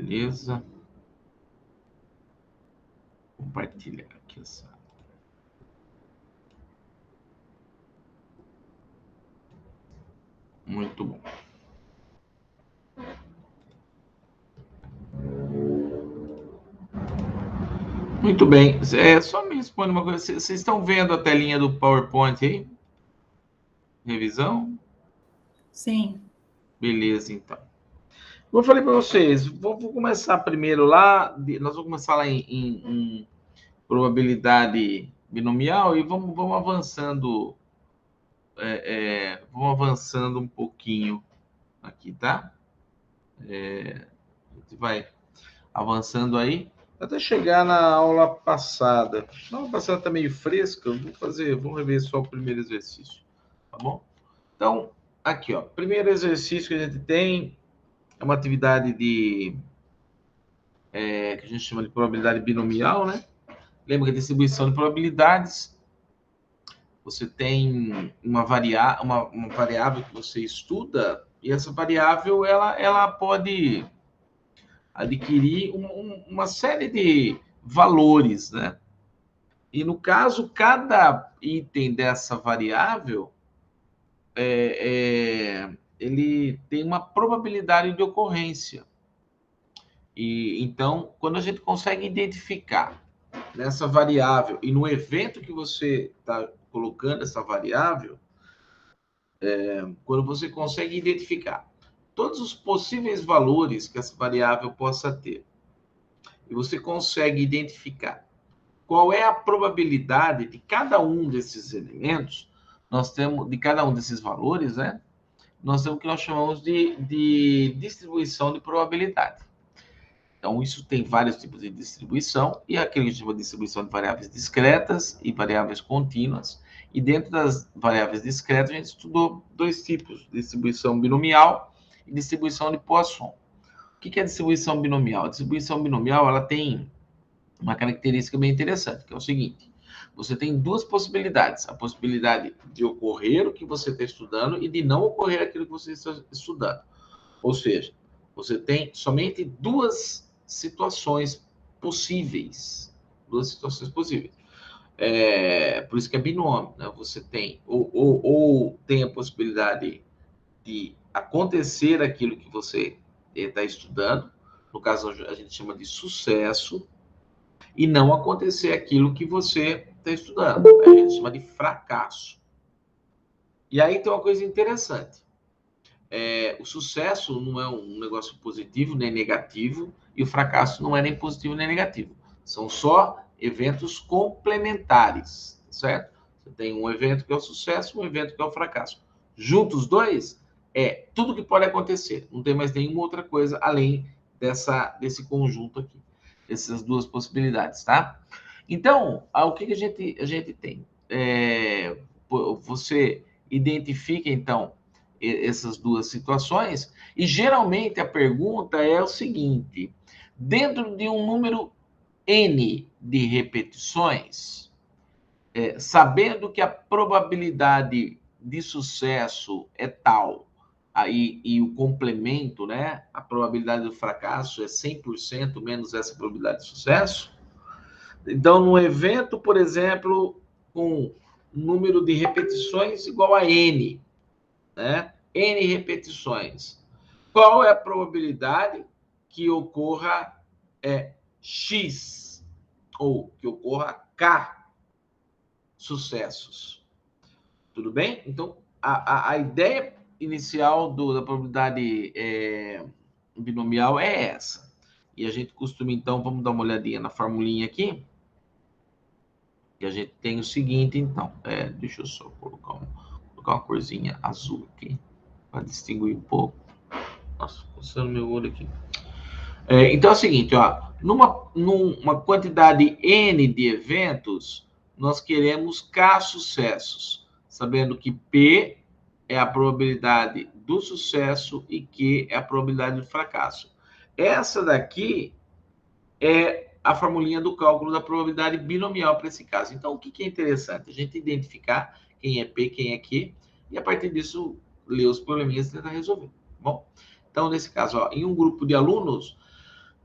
Beleza. Compartilhar aqui essa. Muito bom. Muito bem. Só me responde uma coisa. Vocês estão vendo a telinha do PowerPoint aí? Revisão? Sim. Beleza, então. Como eu falei para vocês, vou começar primeiro lá. Nós vamos começar lá em probabilidade binomial e vamos avançando. Vamos avançando um pouquinho aqui, tá? A gente vai avançando aí até chegar na aula passada. A aula passada está meio fresca, vou rever só o primeiro exercício, tá bom? Então, aqui, ó, primeiro exercício que a gente tem é uma atividade que a gente chama de probabilidade binomial, né? Lembra que a distribuição de probabilidades, você tem uma variável que você estuda e essa variável ela pode adquirir uma série de valores, né? E no caso, cada item dessa variável ele tem uma probabilidade de ocorrência. E então, quando a gente consegue identificar nessa variável e no evento que você está colocando essa variável, quando você consegue identificar todos os possíveis valores que essa variável possa ter, e você consegue identificar qual é a probabilidade de cada um desses elementos, nós temos, de cada um desses valores, né? Nós temos o que nós chamamos de distribuição de probabilidade. Então, isso tem vários tipos de distribuição, e aquele que a gente chama de distribuição de variáveis discretas e variáveis contínuas. E dentro das variáveis discretas, a gente estudou dois tipos, distribuição binomial e distribuição de Poisson. O que é a distribuição binomial? A distribuição binomial ela tem uma característica bem interessante, que é o seguinte: você tem duas possibilidades. A possibilidade de ocorrer o que você está estudando e de não ocorrer aquilo que você está estudando. Ou seja, você tem somente duas situações possíveis. Duas situações possíveis. Por isso que é binômio. Né? Você tem ou tem a possibilidade de acontecer aquilo que você está estudando. No caso, a gente chama de sucesso. E não acontecer aquilo que você está estudando. A gente chama de fracasso. E aí tem uma coisa interessante. O sucesso não é um negócio positivo nem negativo, e o fracasso não é nem positivo nem negativo. São só eventos complementares, certo? Você tem um evento que é o sucesso, um evento que é o fracasso. Juntos os dois, é tudo que pode acontecer. Não tem mais nenhuma outra coisa além desse conjunto aqui. Essas duas possibilidades, tá? Então, o que a gente tem? Você identifica, então, essas duas situações, e geralmente a pergunta é o seguinte: dentro de um número N de repetições, sabendo que a probabilidade de sucesso é tal, aí, e o complemento, né, a probabilidade do fracasso é 100% menos essa probabilidade de sucesso, então, num evento, por exemplo, com número de repetições igual a N, né? N repetições. Qual é a probabilidade que ocorra X ou que ocorra K sucessos? Tudo bem? Então, a ideia inicial da probabilidade binomial é essa. E a gente costuma, então, vamos dar uma olhadinha na formulinha aqui. E a gente tem o seguinte, então. Deixa eu só colocar uma corzinha azul aqui para distinguir um pouco. Nossa, coçando meu olho aqui. Então é o seguinte, ó, numa quantidade N de eventos, nós queremos K sucessos, sabendo que P é a probabilidade do sucesso e Q é a probabilidade do fracasso. Essa daqui é a formulinha do cálculo da probabilidade binomial para esse caso. Então, o que é interessante? A gente identificar quem é P, quem é Q, e a partir disso, ler os probleminhas e tentar resolver. Bom, então, nesse caso, ó, em um grupo de alunos,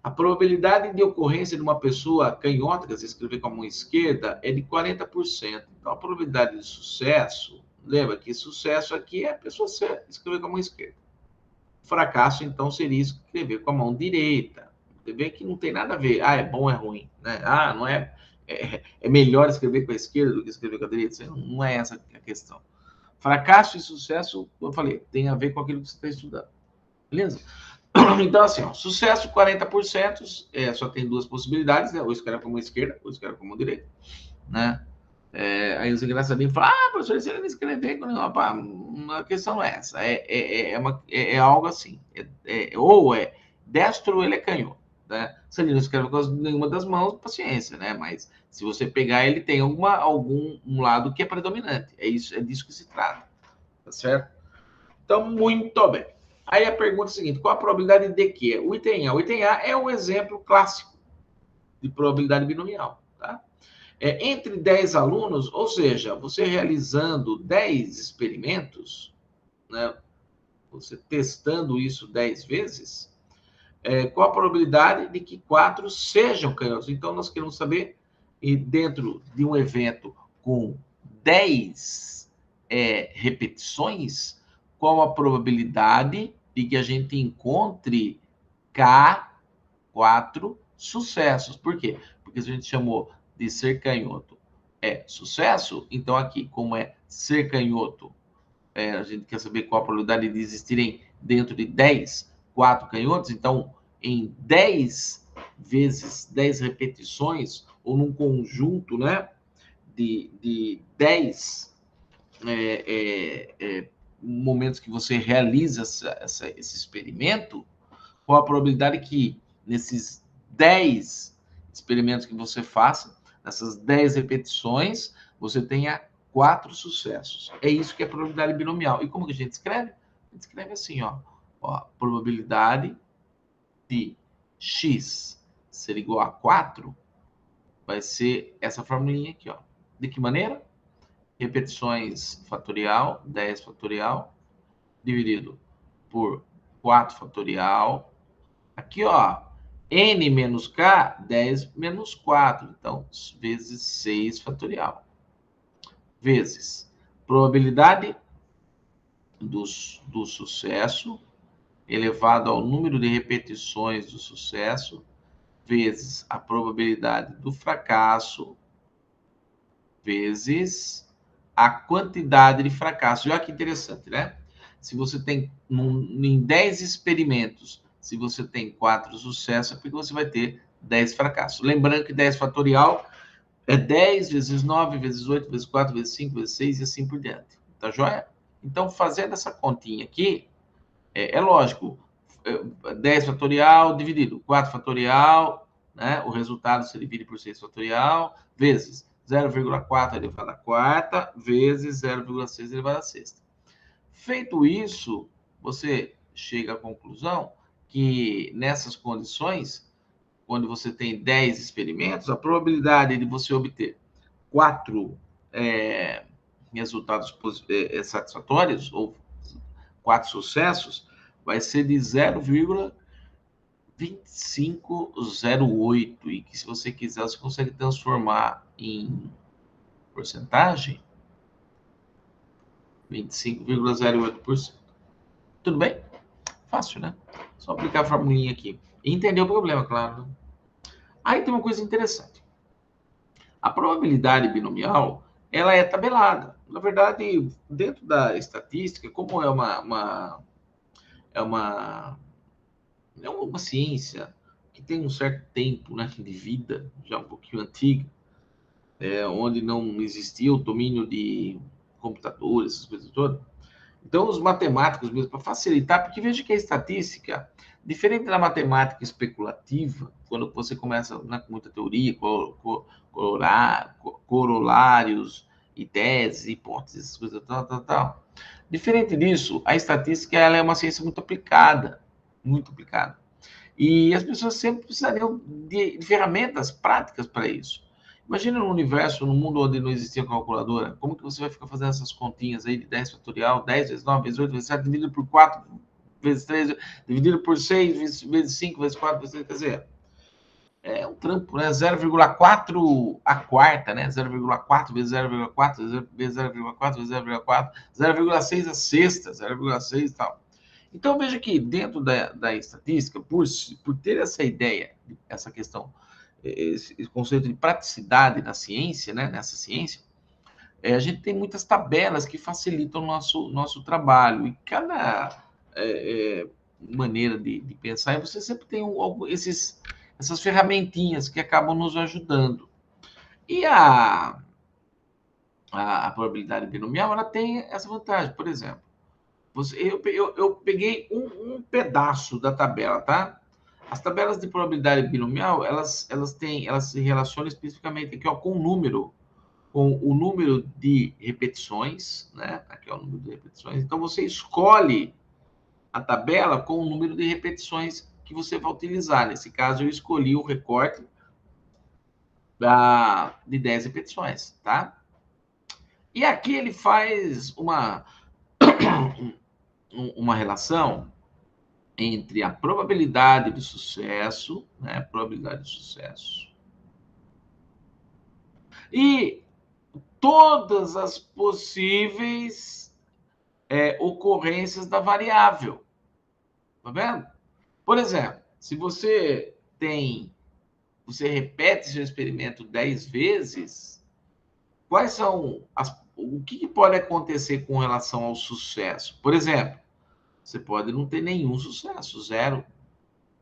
A probabilidade de ocorrência de uma pessoa canhota, que se escrever com a mão esquerda, é de 40%. Então, a probabilidade de sucesso, lembra que sucesso aqui é a pessoa escrever com a mão esquerda. Fracasso, então, seria escrever com a mão direita. Você vê que não tem nada a ver. Ah, é bom ou é ruim, né? Ah, não é, é melhor escrever com a esquerda do que escrever com a direita. Não é essa a questão. Fracasso e sucesso, eu falei, tem a ver com aquilo que você está estudando. Beleza? Então, assim, ó, sucesso 40%, só tem duas possibilidades, né? Ou escreve como esquerda, ou escreve como direita, né? Aí os engraçadinhos falam, professor, você não escrever, não, a questão não é essa, é algo assim, ou é destro ou ele é canhoto, né? Se ele não escreve com nenhuma das mãos, paciência, né? Mas se você pegar, ele tem algum lado que é predominante, é disso que se trata, tá certo? Então, muito bem. Aí a pergunta é a seguinte: qual a probabilidade de quê? O item A. O item A é um exemplo clássico de probabilidade binomial. Tá? Entre 10 alunos, ou seja, você realizando 10 experimentos, né, você testando isso 10 vezes, qual a probabilidade de que 4 sejam canhotos? Então, nós queremos saber, e dentro de um evento com 10 repetições, qual a probabilidade de que a gente encontre K4 sucessos. Por quê? Porque se a gente chamou de ser canhoto sucesso, então aqui, como é ser canhoto, a gente quer saber qual a probabilidade de existirem dentro de 10, 4 canhotos, então em 10 vezes 10 repetições, ou num conjunto, né, de 10 momentos que você realiza esse experimento, qual a probabilidade que nesses 10 experimentos que você faça, nessas 10 repetições, você tenha 4 sucessos. É isso que é probabilidade binomial. E como que a gente escreve? A gente escreve assim, ó, probabilidade de x ser igual a 4 vai ser essa formulinha aqui, ó. De que maneira? Repetições fatorial, 10 fatorial, dividido por 4 fatorial. Aqui, ó, n menos k, 10 menos 4. Então, vezes 6 fatorial. Vezes probabilidade do sucesso elevado ao número de repetições do sucesso, vezes a probabilidade do fracasso, vezes a quantidade de fracasso. Olha que interessante, né? Se você tem em 10 experimentos, se você tem 4 sucessos, é porque você vai ter 10 fracassos. Lembrando que 10 fatorial é 10 vezes 9, vezes 8, vezes 4, vezes 5, vezes 6 e assim por diante. Tá joia? Então, fazendo essa continha aqui, é lógico, 10 fatorial dividido 4 fatorial, né? O resultado se divide por 6 fatorial, vezes 0,4 elevado à quarta, vezes 0,6 elevado à sexta. Feito isso, você chega à conclusão que nessas condições, quando você tem 10 experimentos, a probabilidade de você obter 4 resultados satisfatórios, ou 4 sucessos, vai ser de 0,2508, e que se você quiser, você consegue transformar em porcentagem, 25,08%. Tudo bem? Fácil, né? Só aplicar a formulinha aqui. E entender o problema, claro. Aí tem uma coisa interessante. A probabilidade binomial, ela é tabelada. Na verdade, dentro da estatística, como é uma ciência que tem um certo tempo, né, de vida, já um pouquinho antiga, onde não existia o domínio de computadores, essas coisas todas. Então, os matemáticos mesmo, para facilitar, porque veja que a estatística, diferente da matemática especulativa, quando você começa, né, com muita teoria, corolários e teses, hipóteses, coisas tal. Diferente disso, a estatística ela é uma ciência muito aplicada, muito aplicada. E as pessoas sempre precisariam de ferramentas práticas para isso. Imagina no universo, num mundo onde não existia calculadora, como que você vai ficar fazendo essas continhas aí de 10 fatorial, 10 vezes 9 vezes 8 vezes 7, dividido por 4 vezes 3, dividido por 6, vezes 5, vezes 4, vezes 6, quer dizer, é um trampo, né? 0,4 a quarta, né? 0,4 vezes 0,4 vezes 0,4 vezes 0,4, 0,6 a sexta, 0,6 e tal. Então, veja que dentro da estatística, por ter essa ideia, essa questão, esse conceito de praticidade na ciência, né? Nessa ciência, a gente tem muitas tabelas que facilitam o nosso trabalho. E cada maneira de pensar, você sempre tem essas ferramentinhas que acabam nos ajudando. E a probabilidade binomial, ela tem essa vantagem. Por exemplo, eu peguei um pedaço da tabela, tá? As tabelas de probabilidade binomial, elas se relacionam especificamente aqui, ó, com o número de repetições, né? Aqui é o número de repetições. Então, você escolhe a tabela com o número de repetições que você vai utilizar. Nesse caso, eu escolhi o recorte de 10 repetições, tá? E aqui ele faz uma relação entre a probabilidade de sucesso, né? Probabilidade de sucesso, e todas as possíveis ocorrências da variável. Tá vendo? Por exemplo, se você repete seu experimento 10 vezes, quais são o que pode acontecer com relação ao sucesso? Por exemplo, você pode não ter nenhum sucesso, zero.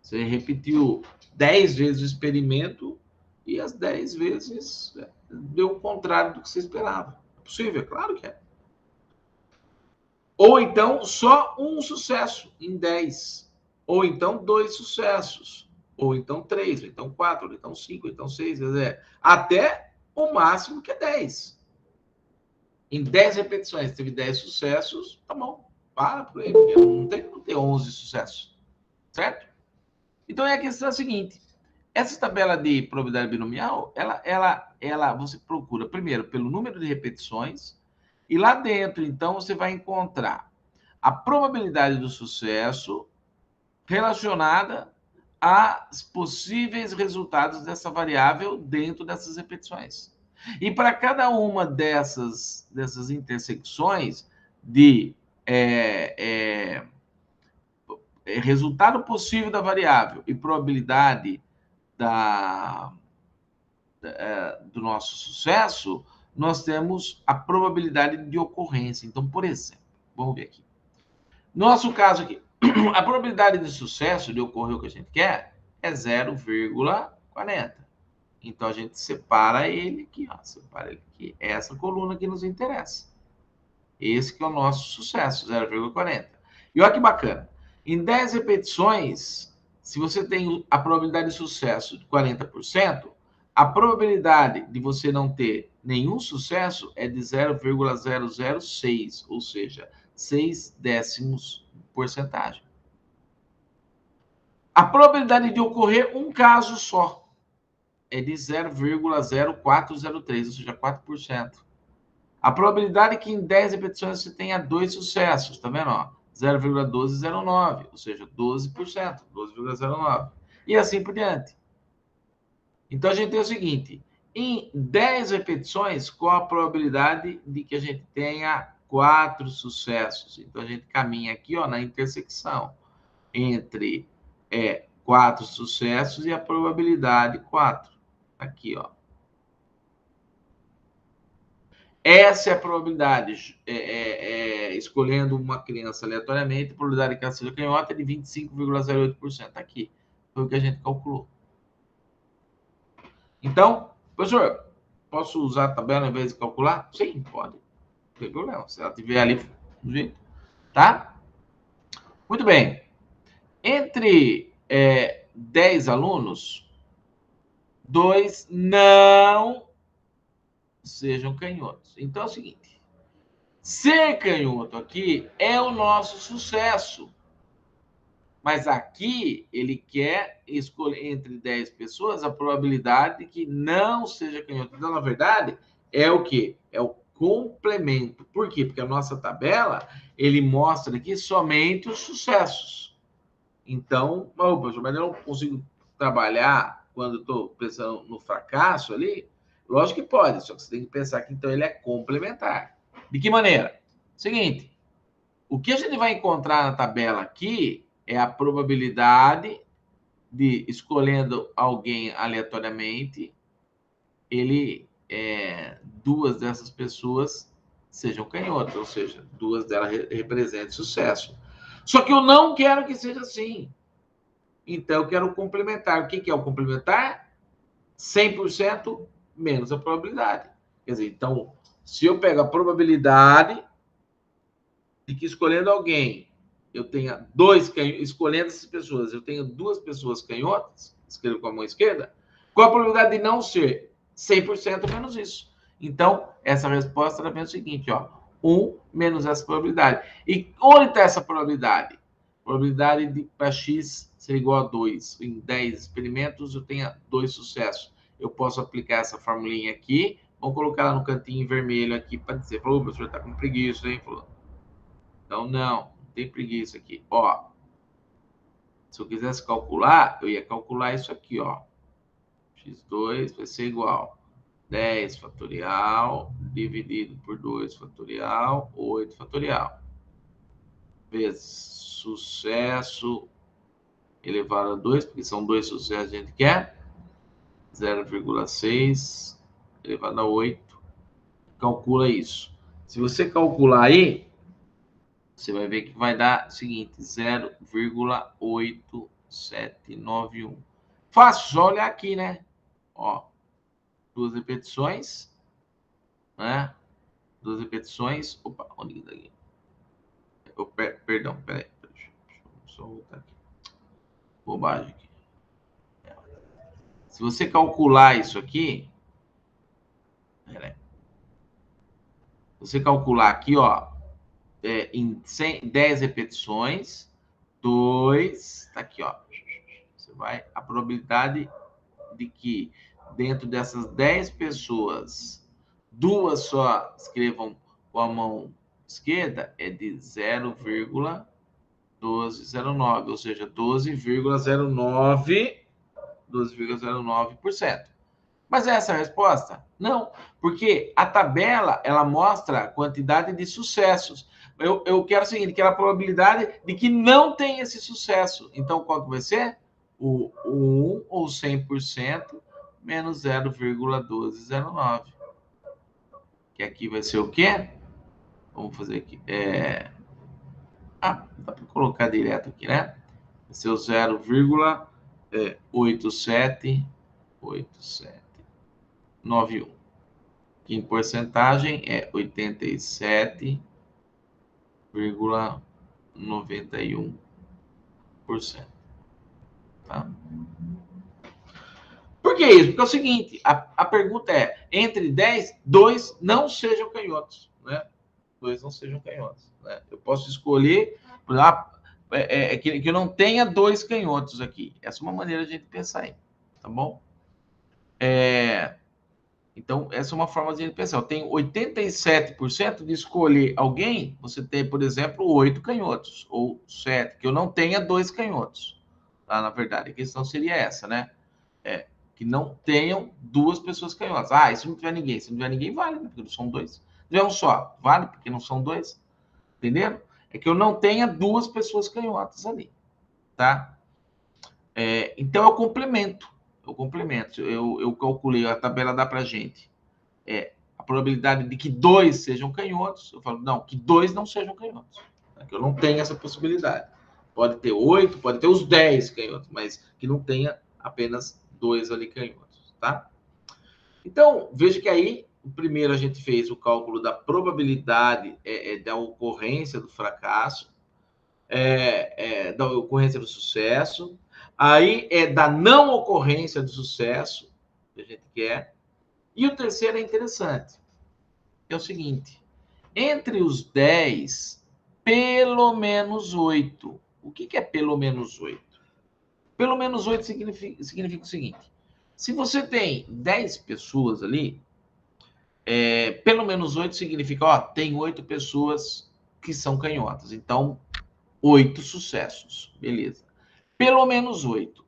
Você repetiu 10 vezes o experimento e as 10 vezes deu o contrário do que você esperava. É possível? Claro que é. Ou então, só um sucesso em 10. Ou então, 2 sucessos. Ou então, 3. Ou então, 4. Ou então, 5. Ou então, 6. Até o máximo que é 10. Em 10 repetições, teve 10 sucessos, tá bom. Para por aí, porque não tem que ter 11 sucessos. Certo? Então, a questão é a seguinte. Essa tabela de probabilidade binomial, você procura, primeiro, pelo número de repetições, e lá dentro, então, você vai encontrar a probabilidade do sucesso relacionada aos possíveis resultados dessa variável dentro dessas repetições. E para cada uma dessas intersecções de resultado possível da variável e probabilidade do nosso sucesso, nós temos a probabilidade de ocorrência. Então, por exemplo, vamos ver aqui. Nosso caso aqui, a probabilidade de sucesso de ocorrer o que a gente quer é 0,40. Então, a gente separa ele aqui, ó, separa ele aqui, essa coluna que nos interessa. Esse que é o nosso sucesso, 0,40. E olha que bacana. Em 10 repetições, se você tem a probabilidade de sucesso de 40%, a probabilidade de você não ter nenhum sucesso é de 0,006, ou seja, 6 décimos de porcentagem. A probabilidade de ocorrer um caso só é de 0,0403, ou seja, 4%. A probabilidade que em 10 repetições você tenha 2 sucessos, tá vendo? 0,1209, ou seja, 12%, 12,09. E assim por diante. Então, a gente tem o seguinte, em 10 repetições, qual a probabilidade de que a gente tenha 4 sucessos? Então, a gente caminha aqui, ó, na intersecção entre 4 sucessos e a probabilidade 4. Aqui, ó. Essa é a probabilidade, escolhendo uma criança aleatoriamente, a probabilidade que ela seja canhota é de 25,08%. Aqui, foi o que a gente calculou. Então, professor, posso usar a tabela ao invés de calcular? Sim, pode. Não tem problema. Se ela tiver ali do jeito. Tá? Muito bem. Entre 10 alunos, 2 não sejam canhotos. Então é o seguinte. Ser canhoto aqui é o nosso sucesso. Mas aqui ele quer escolher entre 10 pessoas a probabilidade de que não seja canhoto. Então, na verdade, é o quê? É o complemento. Por quê? Porque a nossa tabela, ele mostra aqui somente os sucessos. Então, professor, mas eu não consigo trabalhar quando estou pensando no fracasso ali? Lógico que pode, só que você tem que pensar que então ele é complementar. De que maneira? Seguinte, o que a gente vai encontrar na tabela aqui é a probabilidade de, escolhendo alguém aleatoriamente, duas dessas pessoas sejam canhotas, ou seja, duas delas representem sucesso. Só que eu não quero que seja assim. Então, eu quero complementar. O que é o complementar? 100% menos a probabilidade. Quer dizer, então, se eu pego a probabilidade de que escolhendo alguém, eu tenha dois canhotos, escolhendo essas pessoas, eu tenho duas pessoas canhotas, escrevo com a mão esquerda, qual a probabilidade de não ser? 100% menos isso. Então, essa resposta ela vem o seguinte, ó, 1 menos essa probabilidade. E onde está essa probabilidade? Probabilidade de para x ser igual a 2. Em 10 experimentos, eu tenho 2 sucessos. Eu posso aplicar essa formulinha aqui, vamos colocar ela no cantinho vermelho aqui para dizer, falou, professor, está com preguiça, hein? Falou. Então, não tem preguiça aqui. Ó, se eu quisesse calcular, eu ia calcular isso aqui, ó. X2 vai ser igual 10 fatorial dividido por 2 fatorial, 8 fatorial. Vezes sucesso elevado a 2, porque são dois sucessos que a gente quer. 0,6 elevado a 8. Calcula isso. Se você calcular aí, você vai ver que vai dar o seguinte, 0,8791. Fácil, só olhar aqui, né? Ó, duas repetições, né? Duas repetições. Opa, onde que tá aqui? Perdão, peraí. Deixa eu só voltar aqui. Bobagem aqui. Se você calcular isso aqui, peraí. Você calcular aqui, ó, em 10 repetições, 2, tá aqui, ó. Você vai, a probabilidade de que dentro dessas 10 pessoas, duas só escrevam com a mão esquerda, é de 0,1209, ou seja, 12,09%. Mas é essa a resposta? Não, porque a tabela, ela mostra a quantidade de sucessos. Eu quero o seguinte, que é a probabilidade de que não tenha esse sucesso. Então, qual que vai ser? O 1 ou 100% menos 0,1209. Que aqui vai ser o quê? Vamos fazer aqui. Dá para colocar direto aqui, né? Vai ser o 0,8791. Que em porcentagem é 87,91%. Tá? Por que isso? Porque é o seguinte, a pergunta é, entre 10, 2 não sejam canhotos, né? 2 não sejam canhotos. Né? Eu posso escolher que eu não tenha 2 canhotos aqui. Essa é uma maneira de a gente pensar aí, tá bom? Então, essa é uma forma de a gente pensar. Eu tenho 87% de escolher alguém, você tem, por exemplo, 8 canhotos, ou 7, que eu não tenha 2 canhotos. Tá? Na verdade, a questão seria essa, né? Que não tenham 2 pessoas canhotas. E se não tiver ninguém? Se não tiver ninguém, vale, né? Porque não são 2. Se tiver um só, vale, porque não são 2. Entenderam? É que eu não tenha 2 pessoas canhotas ali, tá? Então, eu complemento. Eu calculei, a tabela dá pra gente. A probabilidade de que 2 sejam canhotos, eu falo, não, que 2 não sejam canhotos. Que eu não tenho essa possibilidade. Pode ter 8, pode ter os 10 canhotos, mas que não tenha apenas 2 ali canhotos, tá? Então, veja que aí, primeiro a gente fez o cálculo da probabilidade da ocorrência do fracasso, da ocorrência do sucesso, aí da não ocorrência do sucesso, que a gente quer, e o terceiro é interessante, é o seguinte, entre os 10, pelo menos 8. O que é pelo menos 8? Pelo menos 8 significa o seguinte, se você tem 10 pessoas ali, pelo menos 8 significa, ó, tem 8 pessoas que são canhotas. Então, 8 sucessos. Beleza. Pelo menos 8.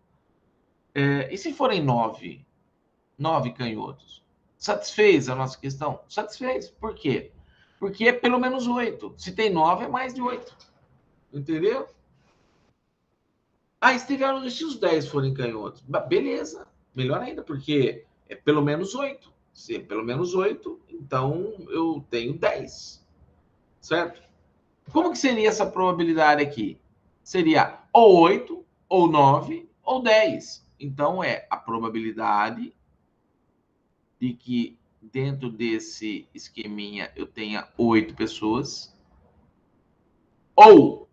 E se forem 9? 9 canhotos. Satisfez a nossa questão? Satisfez. Por quê? Porque é pelo menos 8. Se tem 9, é mais de 8. Entendeu? Ah, se os 10 forem canhotos. Beleza. Melhor ainda, porque é pelo menos 8. Se é pelo menos 8, então eu tenho 10. Certo? Como que seria essa probabilidade aqui? Seria ou 8, ou 9, ou 10. Então, é a probabilidade de que dentro desse esqueminha eu tenha 8 pessoas, ou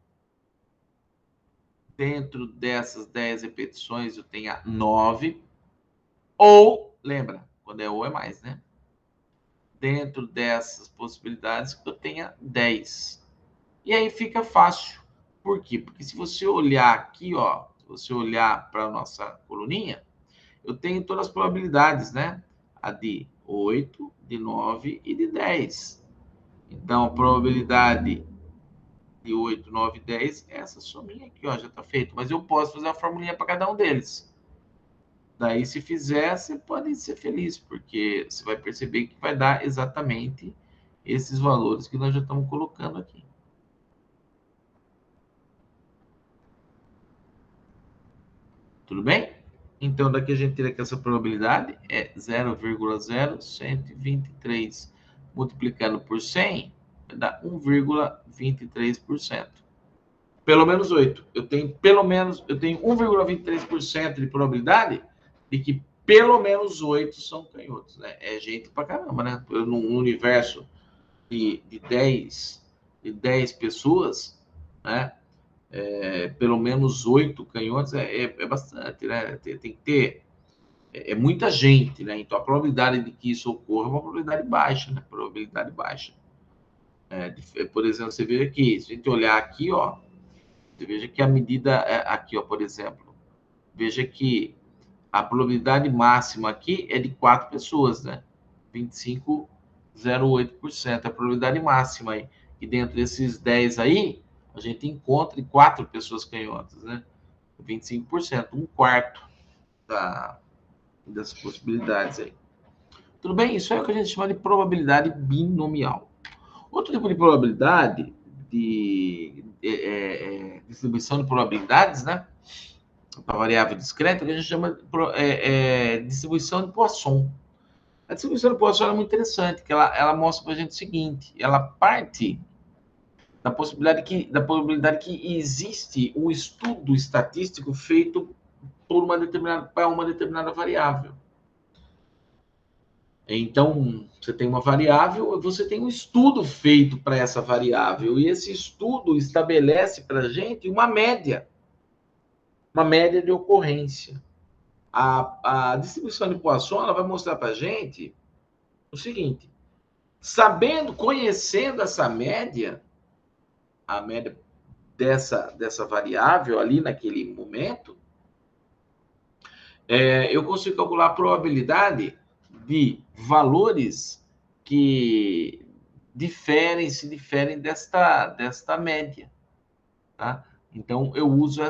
dentro dessas 10 repetições eu tenha 9, ou, lembra, quando é ou é mais, né? Dentro dessas possibilidades eu tenha 10. E aí fica fácil. Por quê? Porque se você olhar aqui, ó, se você olhar para a nossa coluninha, eu tenho todas as probabilidades, né? A de 8, de 9 e de 10. Então, a probabilidade de 8, 9 e 10, essa sominha aqui, ó, já está feito. Mas eu posso fazer a formulinha para cada um deles. Daí, se fizer, você pode ser feliz, porque você vai perceber que vai dar exatamente esses valores que nós já estamos colocando aqui. Tudo bem? Então, daqui a gente tira que essa probabilidade é 0,0123 multiplicado por 100, vai dar 1,23%. Pelo menos 8. Eu tenho 1,23% de probabilidade de que pelo menos 8 são canhotos. Né? É gente pra caramba, né? Num universo de 10 pessoas, né? Pelo menos 8 canhotos é bastante, né? Tem que ter muita gente, né? Então a probabilidade de que isso ocorra é uma probabilidade baixa, né? Probabilidade baixa. Por exemplo, você vê aqui, se a gente olhar aqui, ó, você veja que a medida aqui, ó, por exemplo, veja que a probabilidade máxima aqui é de 4 pessoas, né? 25,08%. A probabilidade máxima aí. E dentro desses 10 aí, a gente encontra 4 pessoas canhotas, né? 25%, um quarto das possibilidades aí. Tudo bem? Isso é o que a gente chama de probabilidade binomial. Outro tipo de probabilidade, de distribuição de probabilidades, né? Para variável discreta, que a gente chama de distribuição de Poisson. A distribuição de Poisson é muito interessante, que ela mostra para a gente o seguinte: ela parte da probabilidade que existe um estudo estatístico feito para uma determinada variável. Então, você tem uma variável, você tem um estudo feito para essa variável, e esse estudo estabelece para a gente uma média de ocorrência. A distribuição de Poisson ela vai mostrar para a gente o seguinte: conhecendo essa média, a média dessa variável ali naquele momento, eu consigo calcular a probabilidade de valores que se diferem desta média. Tá? Então, eu uso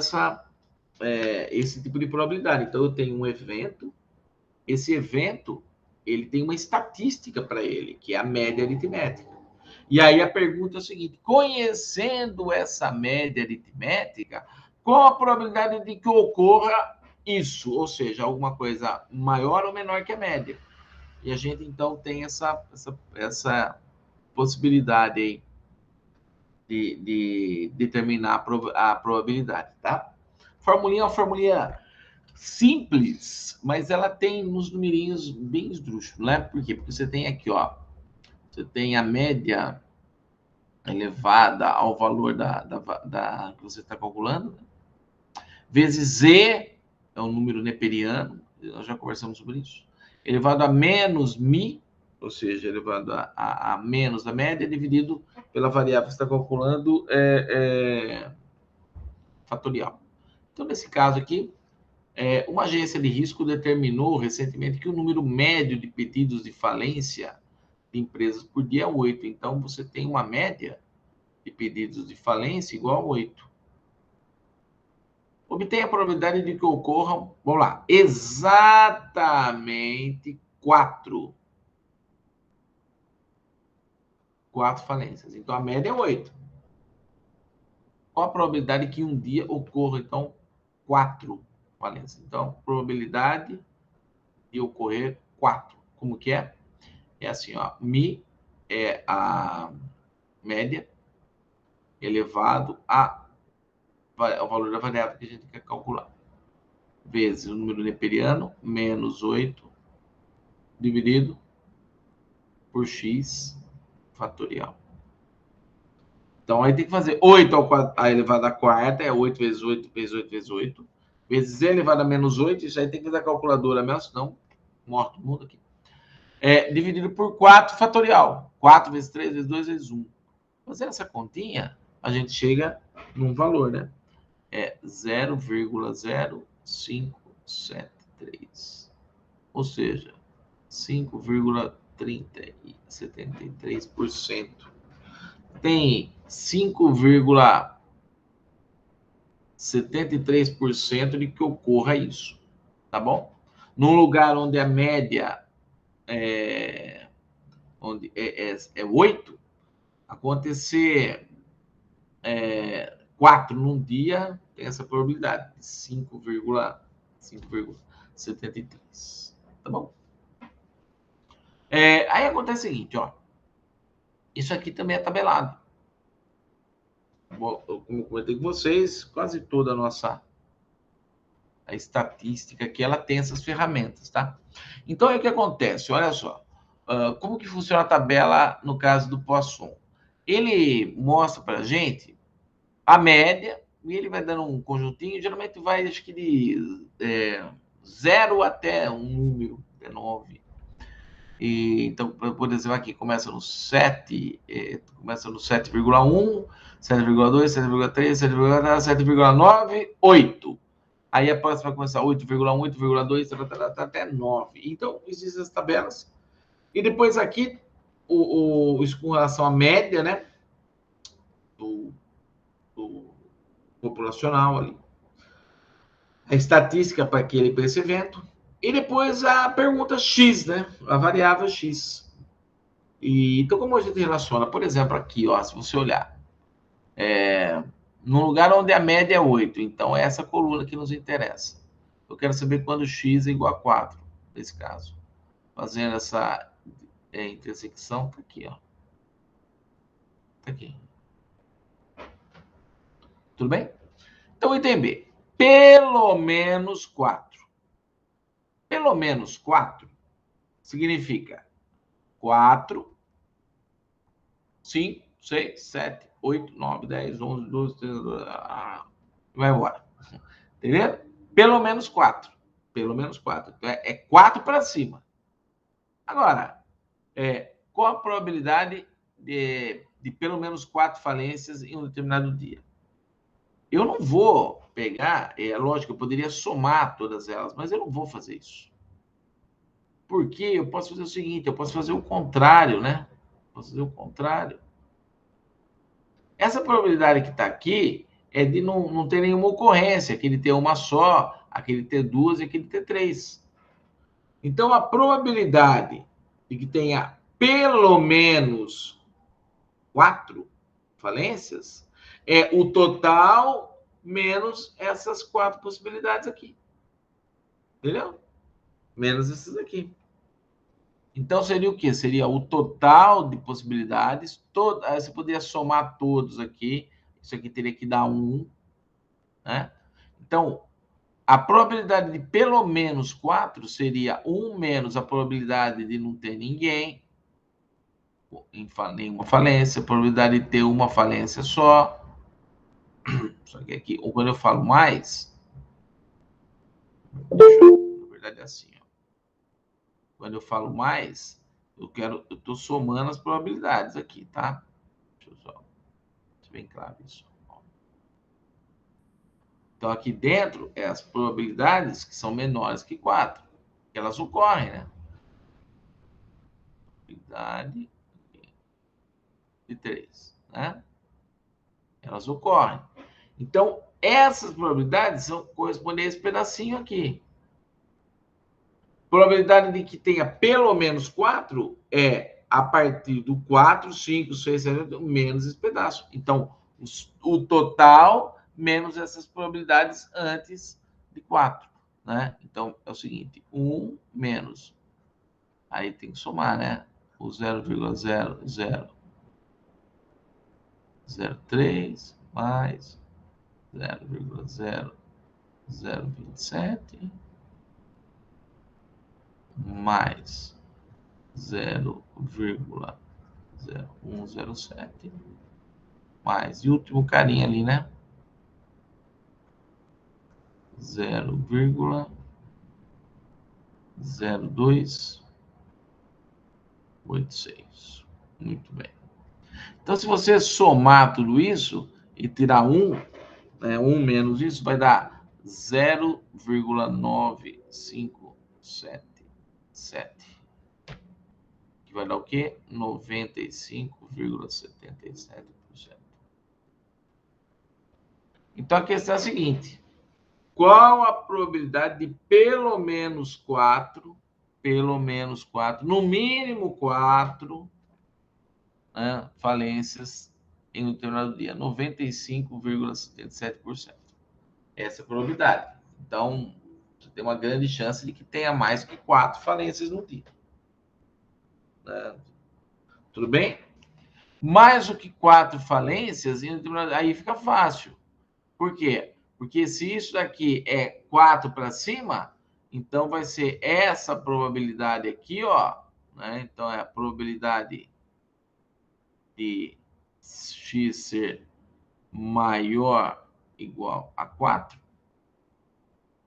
esse tipo de probabilidade. Então, eu tenho um evento, esse evento ele tem uma estatística para ele, que é a média aritmética. E aí a pergunta é o seguinte: conhecendo essa média aritmética, qual a probabilidade de que ocorra isso? Ou seja, alguma coisa maior ou menor que a média. E a gente, então, tem essa possibilidade aí de determinar a probabilidade, tá? Formulinha é uma formulinha simples, mas ela tem uns numerinhos bem esdrúxulos, né? Por quê? Porque você tem aqui, ó, você tem a média elevada ao valor que você está calculando, né? Vezes Z, é um número neperiano, nós já conversamos sobre isso, elevado a menos mi, ou seja, elevado a menos da média, dividido pela variável que você está calculando, fatorial. Então, nesse caso aqui, uma agência de risco determinou recentemente que o número médio de pedidos de falência de empresas por dia é 8. Então, você tem uma média de pedidos de falência igual a 8. Obtenha a probabilidade de que ocorram, vamos lá, exatamente 4 falências. Então, a média é 8. Qual a probabilidade que um dia ocorra, então, 4 falências? Então, probabilidade de ocorrer 4. Como que é? É assim, ó, Mi é a média elevado ao valor da variável que a gente quer calcular, vezes o número neperiano, menos 8, dividido por x fatorial. Então, aí tem que fazer 8 a elevado à quarta, é 8 vezes 8, vezes 8, vezes 8, vezes e elevado a menos 8, isso aí tem que fazer a calculadora mesmo, senão morre todo mundo aqui. Dividido por 4 fatorial. 4 vezes 3, vezes 2, vezes 1. Fazendo essa continha, a gente chega num valor, né? É 0,0573. Ou seja, 5,73%. Tem 5,73% de que ocorra isso, tá bom? Num lugar onde a média é 8, acontecer 4 num dia, tem essa probabilidade de 5,73. Tá bom? Aí acontece o seguinte, ó. Isso aqui também é tabelado. Bom, como eu comentei com vocês, quase toda a estatística aqui, ela tem essas ferramentas, tá? Então, aí o que acontece? Olha só. Como que funciona a tabela no caso do Poisson? Ele mostra para a gente a média, e ele vai dando um conjuntinho, geralmente vai, acho que de 0 até um número, até 9. Então, por exemplo, aqui começa no 7, começa no 7,1, 7,2, 7,3, 7,4, 7,9, 8. Aí a próxima vai começar 8,1, 8,2, até 9. Então, existem as tabelas. E depois aqui, isso com relação à média, né? Do populacional ali. A estatística para esse evento. E depois a pergunta X, né? A variável X. Então, como a gente relaciona? Por exemplo, aqui, ó, se você olhar, num lugar onde a média é 8, então é essa coluna que nos interessa. Eu quero saber quando x é igual a 4, nesse caso. Fazendo essa intersecção, tá aqui, ó. Tá aqui. Tudo bem? Então, item B. Pelo menos 4. Pelo menos 4 significa 4, 5, 6, 7, 8, 9, 10, 11, 12, 13, 12, vai embora. Entendeu? Pelo menos 4. Pelo menos 4. Então, é 4 para cima. Agora, qual a probabilidade de pelo menos 4 falências em um determinado dia? Eu não vou pegar, lógico, eu poderia somar todas elas, mas eu não vou fazer isso. Porque eu posso fazer o seguinte, eu posso fazer o contrário, né? Posso fazer o contrário. Essa probabilidade que está aqui é de não ter nenhuma ocorrência, aquele ter uma só, aquele ter duas e aquele ter 3. Então, a probabilidade de que tenha pelo menos 4 falências é o total menos essas 4 possibilidades aqui. Entendeu? Menos essas aqui. Então, seria o quê? Seria o total de possibilidades. Aí você poderia somar todos aqui. Isso aqui teria que dar 1. Né? Então, a probabilidade de pelo menos 4 seria 1 menos a probabilidade de não ter ninguém em nenhuma falência, a probabilidade de ter uma falência só. Só que aqui, ou quando eu falo mais, na verdade é assim, ó. Quando eu falo mais, eu estou somando as probabilidades aqui, tá? Deixa eu só, deixa bem claro isso. Então, aqui dentro, é as probabilidades que são menores que 4. Elas ocorrem, né? probabilidade de 3, né? Elas ocorrem. Então, essas probabilidades são correspondem a esse pedacinho aqui. Probabilidade de que tenha pelo menos 4 é a partir do 4, 5, 6, 7, 8, menos esse pedaço. Então, o total menos essas probabilidades antes de 4, né? Então, é o seguinte, 1 menos, aí tem que somar, né? O 0,0003 mais 0,0027 mais 0,0107 mais, e o último carinha ali, né? 0,0286. Muito bem. Então, se você somar tudo isso e tirar 1, né, 1 menos isso, vai dar 0,9577. Que vai dar o quê? 95,77%. Então, a questão é a seguinte. Qual a probabilidade de pelo menos 4, no mínimo 4, né, falências em um determinado dia? 95,77%. Essa é a probabilidade. Então, você tem uma grande chance de que tenha mais que 4 falências no dia. Né? Tudo bem? Mais do que 4 falências, aí fica fácil. Por quê? Porque se isso daqui é 4 para cima, então vai ser essa probabilidade aqui, ó. Né? Então, é a probabilidade de x ser maior igual a 4,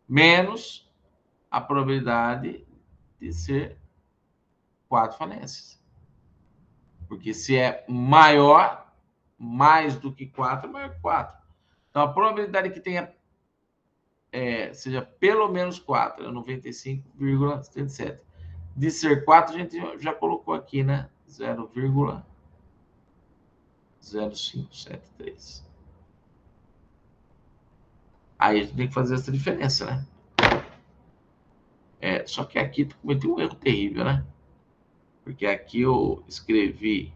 menos a probabilidade de ser 4 falências. Porque se é maior, mais do que 4, é maior que 4. Então, a probabilidade que tenha seja pelo menos 4, é 95,77. De ser 4, a gente já colocou aqui, né? 0,0573. Aí a gente tem que fazer essa diferença, né? Só que aqui tu cometeu um erro terrível, né? Porque aqui eu escrevi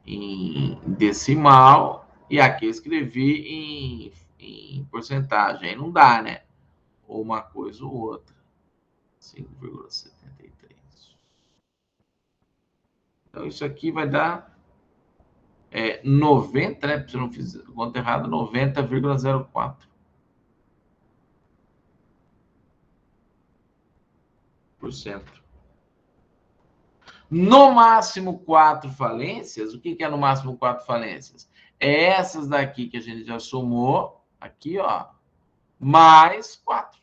em decimal e aqui eu escrevi em porcentagem. Aí não dá, né? Ou uma coisa ou outra. 5,73. Então, isso aqui vai dar 90, né? Se eu não fiz conta errada, 90,04%. No máximo 4 falências. O que é no máximo 4 falências? É essas daqui que a gente já somou, aqui, ó, mais 4.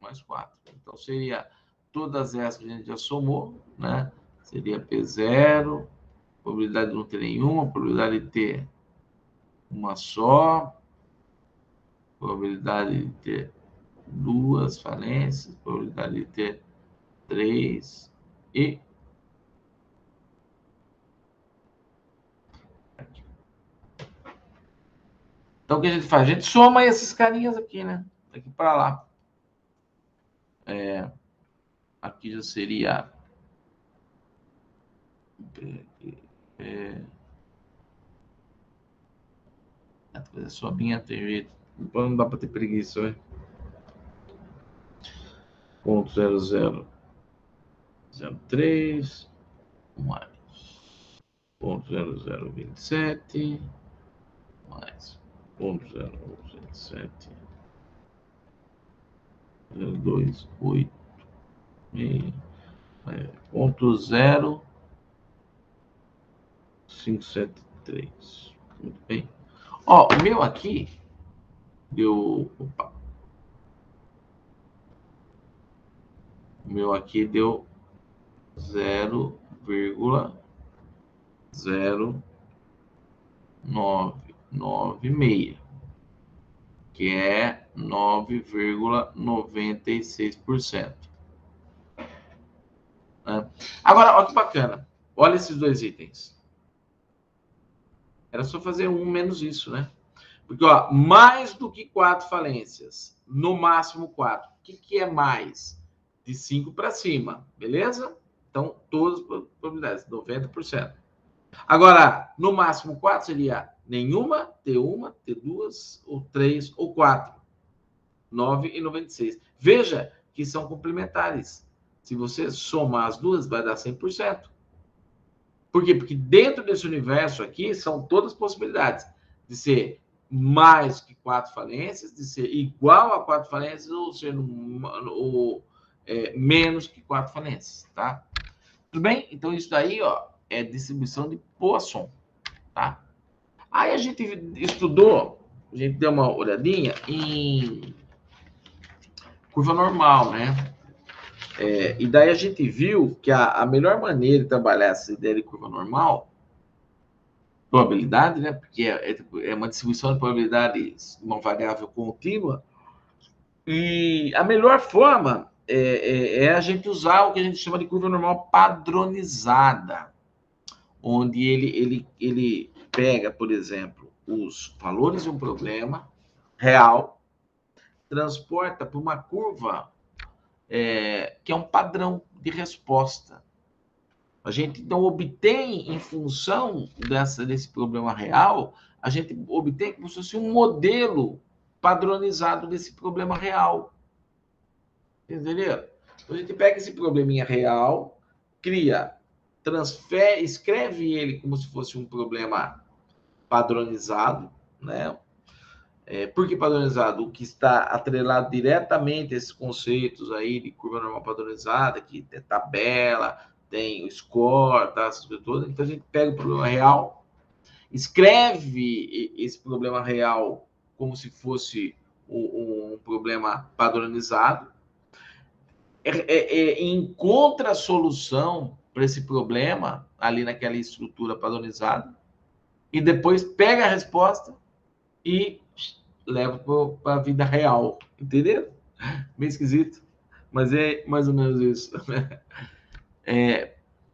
Mais 4. Então, seria todas essas que a gente já somou, né? Seria P0, probabilidade de não ter nenhuma, probabilidade de ter uma só, probabilidade de ter 2 falências, probabilidade de ter 3 e aqui. Então, o que a gente faz? A gente soma esses carinhas aqui, né? Daqui para lá. Aqui já seria... Só minha tem jeito. Não dá para ter preguiça, né? 0,0003 mais 0,0027 mais 0,027 0,286 0,573. Muito bem. Ó, o meu aqui deu... Opa. O meu aqui deu 0,0996, que é 9,96%. né? Agora, olha que bacana. Olha esses dois itens. Era só fazer um menos isso, né? Porque, ó, mais do que 4 falências, no máximo 4. O que é mais? De 5 para cima, beleza? Então, todas as probabilidades, 90%. Agora, no máximo 4 seria nenhuma, T1, T2, ou 3, ou 4. 9 e 96. Veja que são complementares. Se você somar as duas, vai dar 100%. Por quê? Porque dentro desse universo aqui são todas possibilidades de ser mais que 4 falências, de ser igual a 4 falências ou ser menos que 4 falências, tá? Tudo bem? Então isso daí, ó, é distribuição de Poisson, tá? Aí a gente estudou, a gente deu uma olhadinha em curva normal, né? E daí a gente viu que a melhor maneira de trabalhar essa ideia de curva normal, probabilidade, né? Porque é uma distribuição de probabilidades, uma variável contínua, e a melhor forma é a gente usar o que a gente chama de curva normal padronizada, onde ele pega, por exemplo, os valores de um problema real, transporta para uma curva que é um padrão de resposta. A gente então obtém, em função desse problema real, a gente obtém como se fosse um modelo padronizado desse problema real. Entendeu? Então, a gente pega esse probleminha real, cria, transfere, escreve ele como se fosse um problema padronizado, né? Por que padronizado? O que está atrelado diretamente a esses conceitos aí de curva normal padronizada, que tem tabela, tem o score, tá? Essas coisas todas. Então a gente pega o problema real, escreve esse problema real como se fosse um problema padronizado, encontra a solução para esse problema ali naquela estrutura padronizada, e depois pega a resposta e leva para a vida real, entendeu? Meio esquisito, mas é mais ou menos isso.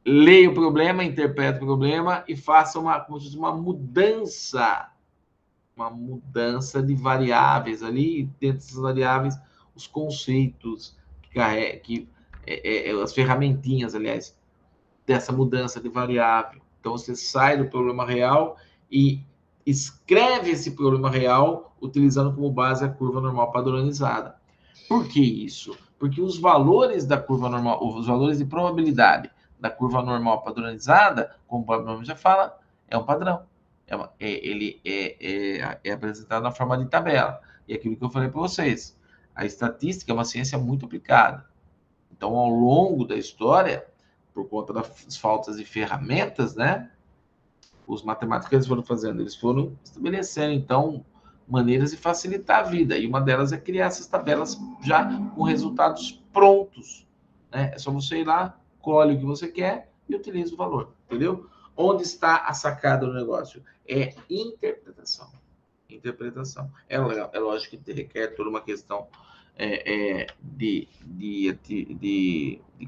Leia o problema, interprete o problema e faça uma mudança de variáveis ali, dentro dessas variáveis, os conceitos, as ferramentinhas, aliás, dessa mudança de variável. Então, você sai do problema real e escreve esse problema real utilizando como base a curva normal padronizada. Por que isso? Porque os valores da curva normal, os valores de probabilidade da curva normal padronizada, como o próprio nome já fala, é um padrão. Ele é apresentado na forma de tabela. E aquilo que eu falei para vocês, a estatística é uma ciência muito aplicada. Então, ao longo da história, por conta das faltas de ferramentas, né? Os matemáticos eles foram fazendo, eles foram estabelecendo, então, maneiras de facilitar a vida. E uma delas é criar essas tabelas já com resultados prontos, né? É só você ir lá, colhe o que você quer e utiliza o valor, entendeu? Onde está a sacada do negócio? É interpretação. Interpretação. É lógico que requer toda uma questão de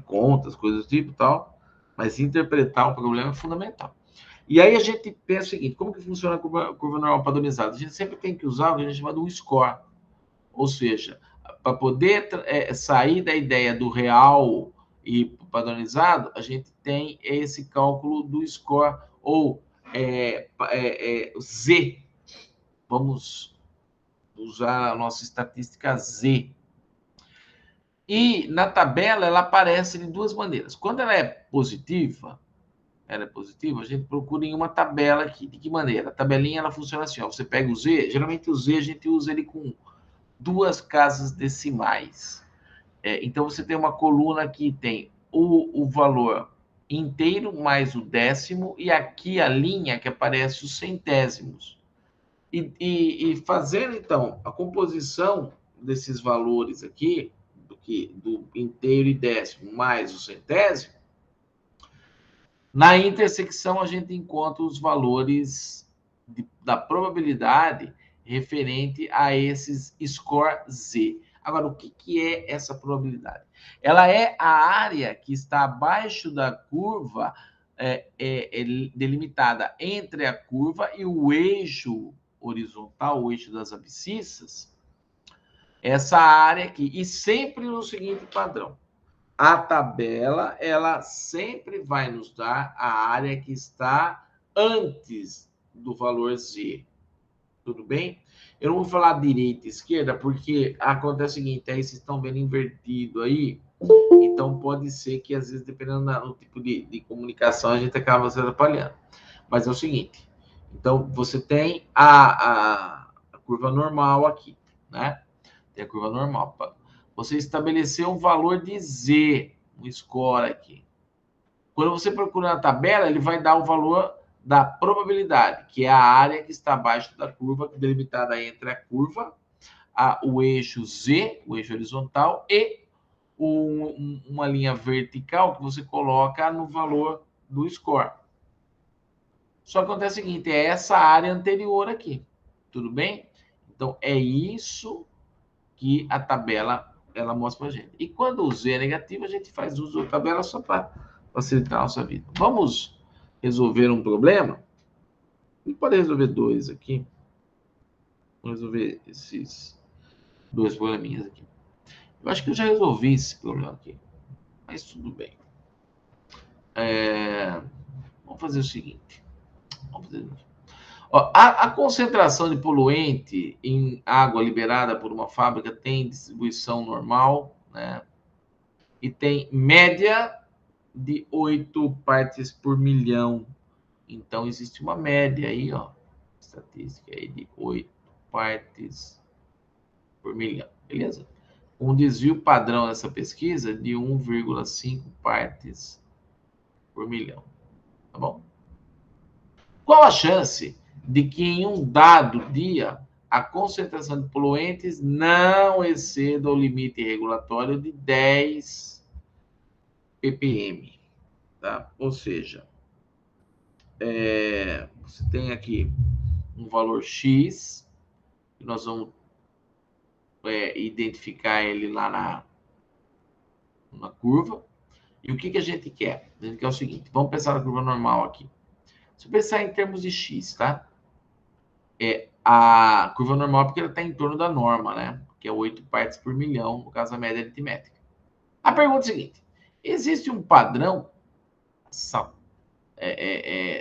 contas, coisas do tipo e tal, mas interpretar o problema é fundamental. E aí a gente pensa o seguinte, como que funciona a curva normal padronizada? A gente sempre tem que usar o que a gente chama de um score, ou seja, para poder sair da ideia do real e padronizado, a gente tem esse cálculo do score, ou Z. Vamos usar a nossa estatística Z. E na tabela ela aparece de duas maneiras. Quando ela é positiva, a gente procura em uma tabela aqui. De que maneira? A tabelinha ela funciona assim, ó. Você pega o Z, geralmente o Z a gente usa ele com 2 casas decimais. Então você tem uma coluna que tem o valor inteiro mais o décimo, e aqui a linha que aparece os centésimos. E fazendo então a composição desses valores aqui, do inteiro e décimo mais o centésimo, na intersecção a gente encontra os valores da probabilidade referente a esses score Z. Agora, o que é essa probabilidade? Ela é a área que está abaixo da curva, delimitada entre a curva e o eixo horizontal, o eixo das abscissas, essa área aqui, e sempre no seguinte padrão. A tabela, ela sempre vai nos dar a área que está antes do valor Z. Tudo bem? Eu não vou falar direita e esquerda, porque acontece o seguinte, aí vocês estão vendo invertido aí, então pode ser que, às vezes, dependendo do tipo de comunicação, a gente acaba se atrapalhando. Mas é o seguinte, então, você tem a curva normal aqui, né? Tem a curva normal. Você estabeleceu um valor de Z, um score aqui. Quando você procura na tabela, ele vai dar o valor da probabilidade, que é a área que está abaixo da curva, delimitada entre a curva, o eixo Z, o eixo horizontal, e uma linha vertical que você coloca no valor do score. Só que acontece o seguinte, é essa área anterior aqui, tudo bem? Então, é isso que a tabela ela mostra para a gente. E quando o Z é negativo, a gente faz uso da tabela só para facilitar a nossa vida. Vamos resolver um problema? A gente pode resolver dois aqui. Vamos resolver esses dois probleminhas aqui. Eu acho que eu já resolvi esse problema aqui, mas tudo bem. Vamos fazer o seguinte. Ó, a concentração de poluente em água liberada por uma fábrica tem distribuição normal, né? E tem média de 8 partes por milhão. Então, existe uma média aí, ó, estatística aí de 8 partes por milhão, beleza? Um desvio padrão dessa pesquisa de 1,5 partes por milhão, tá bom? Qual a chance de que em um dado dia a concentração de poluentes não exceda o limite regulatório de 10 ppm, tá? Ou seja, você tem aqui um valor X, que nós vamos identificar ele lá na curva. E o que a gente quer? A gente quer o seguinte, vamos pensar na curva normal aqui. Se eu pensar em termos de X, tá? A curva normal, porque ela está em torno da norma, né? Que é 8 partes por milhão, no caso, a média aritmética. A pergunta é a seguinte, existe um padrão,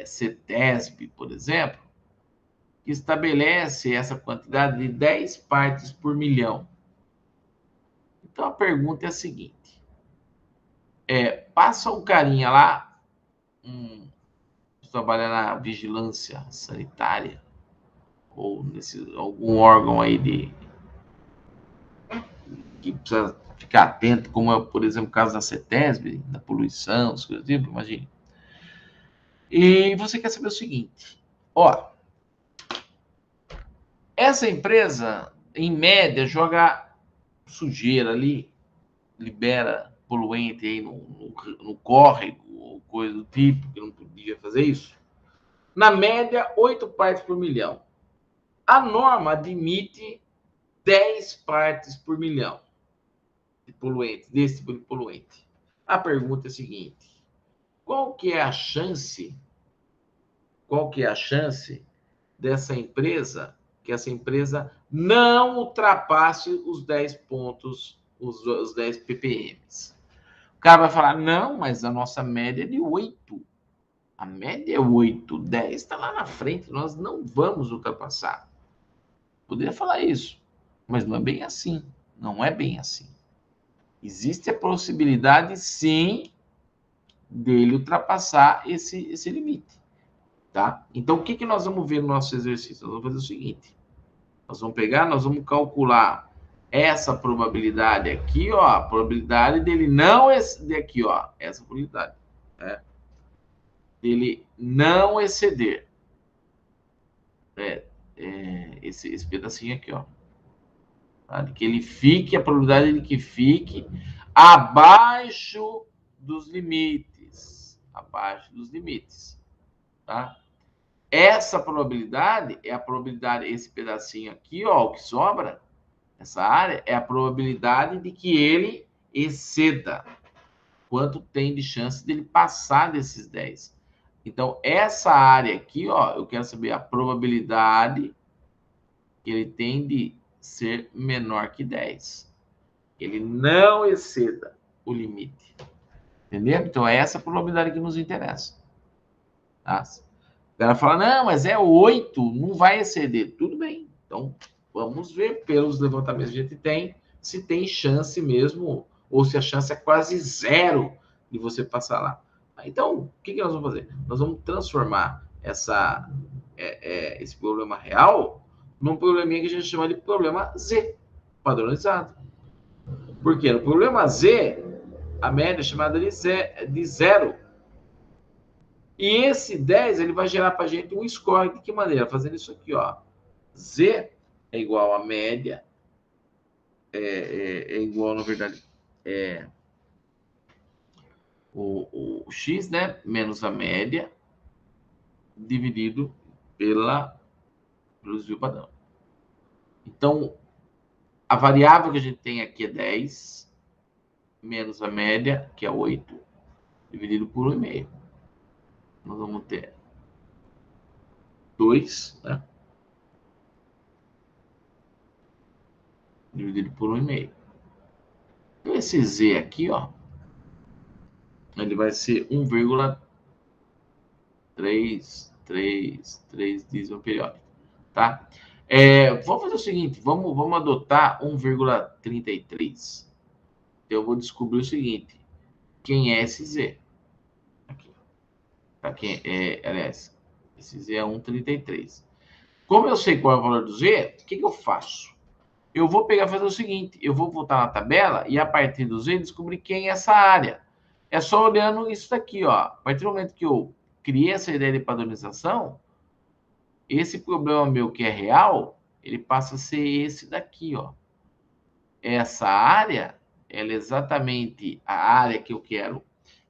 CETESB, por exemplo, que estabelece essa quantidade de 10 partes por milhão. Então, a pergunta é a seguinte, passa um carinha lá, trabalha na vigilância sanitária, ou algum órgão aí que precisa ficar atento, como é, por exemplo, o caso da CETESB, da poluição, as coisas do tipo, imagine. E você quer saber o seguinte, ó, essa empresa, em média, joga sujeira ali, libera poluente aí no córrego, ou coisa do tipo, que não podia fazer isso. Na média, 8 partes por milhão. A norma admite 10 partes por milhão de poluentes, desse tipo de poluente. A pergunta é a seguinte, qual que é a chance dessa empresa, que essa empresa não ultrapasse os 10 pontos, os 10 ppm? O cara vai falar, não, mas a nossa média é de 8. A média é 8, 10 está lá na frente, nós não vamos ultrapassar. Poderia falar isso, mas não é bem assim. Não é bem assim. Existe a possibilidade, sim, dele ultrapassar esse limite. Tá? Então, o que nós vamos ver no nosso exercício? Nós vamos fazer o seguinte. Nós vamos calcular essa probabilidade aqui, ó, a probabilidade dele não aqui, ó, essa probabilidade, né? Dele não exceder esse pedacinho aqui, ó. Tá? De que ele fique, a probabilidade de que fique abaixo dos limites. Abaixo dos limites. Tá? Essa probabilidade é a probabilidade, esse pedacinho aqui, ó, o que sobra, Essa área é a probabilidade de que ele exceda. Quanto tem de chance dele passar desses 10. Então, essa área aqui, ó, eu quero saber a probabilidade que ele tem de ser menor que 10. Ele não exceda o limite. Entendeu? Então, é essa probabilidade que nos interessa. Tá? O cara fala, não, mas é 8, não vai exceder. Tudo bem. Então, vamos ver pelos levantamentos que a gente tem, se tem chance mesmo, ou se a chance é quase zero de você passar lá. Então, o que nós vamos fazer? Nós vamos transformar esse problema real num probleminha que a gente chama de problema Z, padronizado. Porque no problema Z, a média é chamada de zero. E esse 10, ele vai gerar para a gente um score. De que maneira? Fazendo isso aqui, ó. Z é igual a média, é igual, na verdade, o x, né? Menos a média, dividido pelo desvio padrão. Então, a variável que a gente tem aqui é 10, menos a média, que é 8, dividido por 1,5. Nós vamos ter 2, né? Dividido por 1,5. Então, esse z aqui, ó, ele vai ser 1,333 dízimo periódico, tá? Vamos fazer o seguinte, vamos adotar 1,33. Então, eu vou descobrir o seguinte, quem é esse z? Aqui. Tá, aliás, esse z é 1,33. Como eu sei qual é o valor do z, o que eu faço? Eu vou pegar e fazer o seguinte, eu vou voltar na tabela e a partir do z descobrir quem é essa área. É só olhando isso daqui, ó. A partir do momento que eu criei essa ideia de padronização, esse problema meu que é real, ele passa a ser esse daqui, ó. Essa área, ela é exatamente a área que eu quero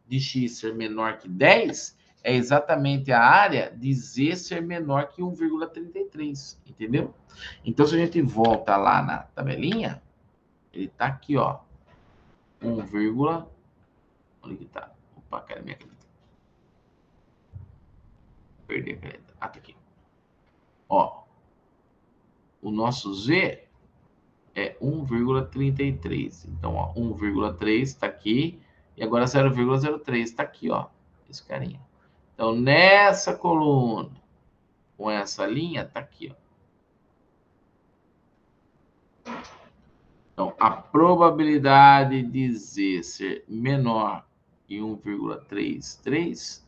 de x ser menor que 10, é exatamente a área de z ser menor que 1,33, entendeu? Então, se a gente volta lá na tabelinha, ele tá aqui, ó. 1, onde que tá? Opa, cadê minha caneta? Perdi a caneta. Ah, tá aqui. Ó, o nosso z é 1,33. Então, ó, 1,3 está aqui. E agora 0,03 está aqui, ó. Esse carinha. Então, nessa coluna, com essa linha, está aqui, ó. Então, a probabilidade de z ser menor que 1,33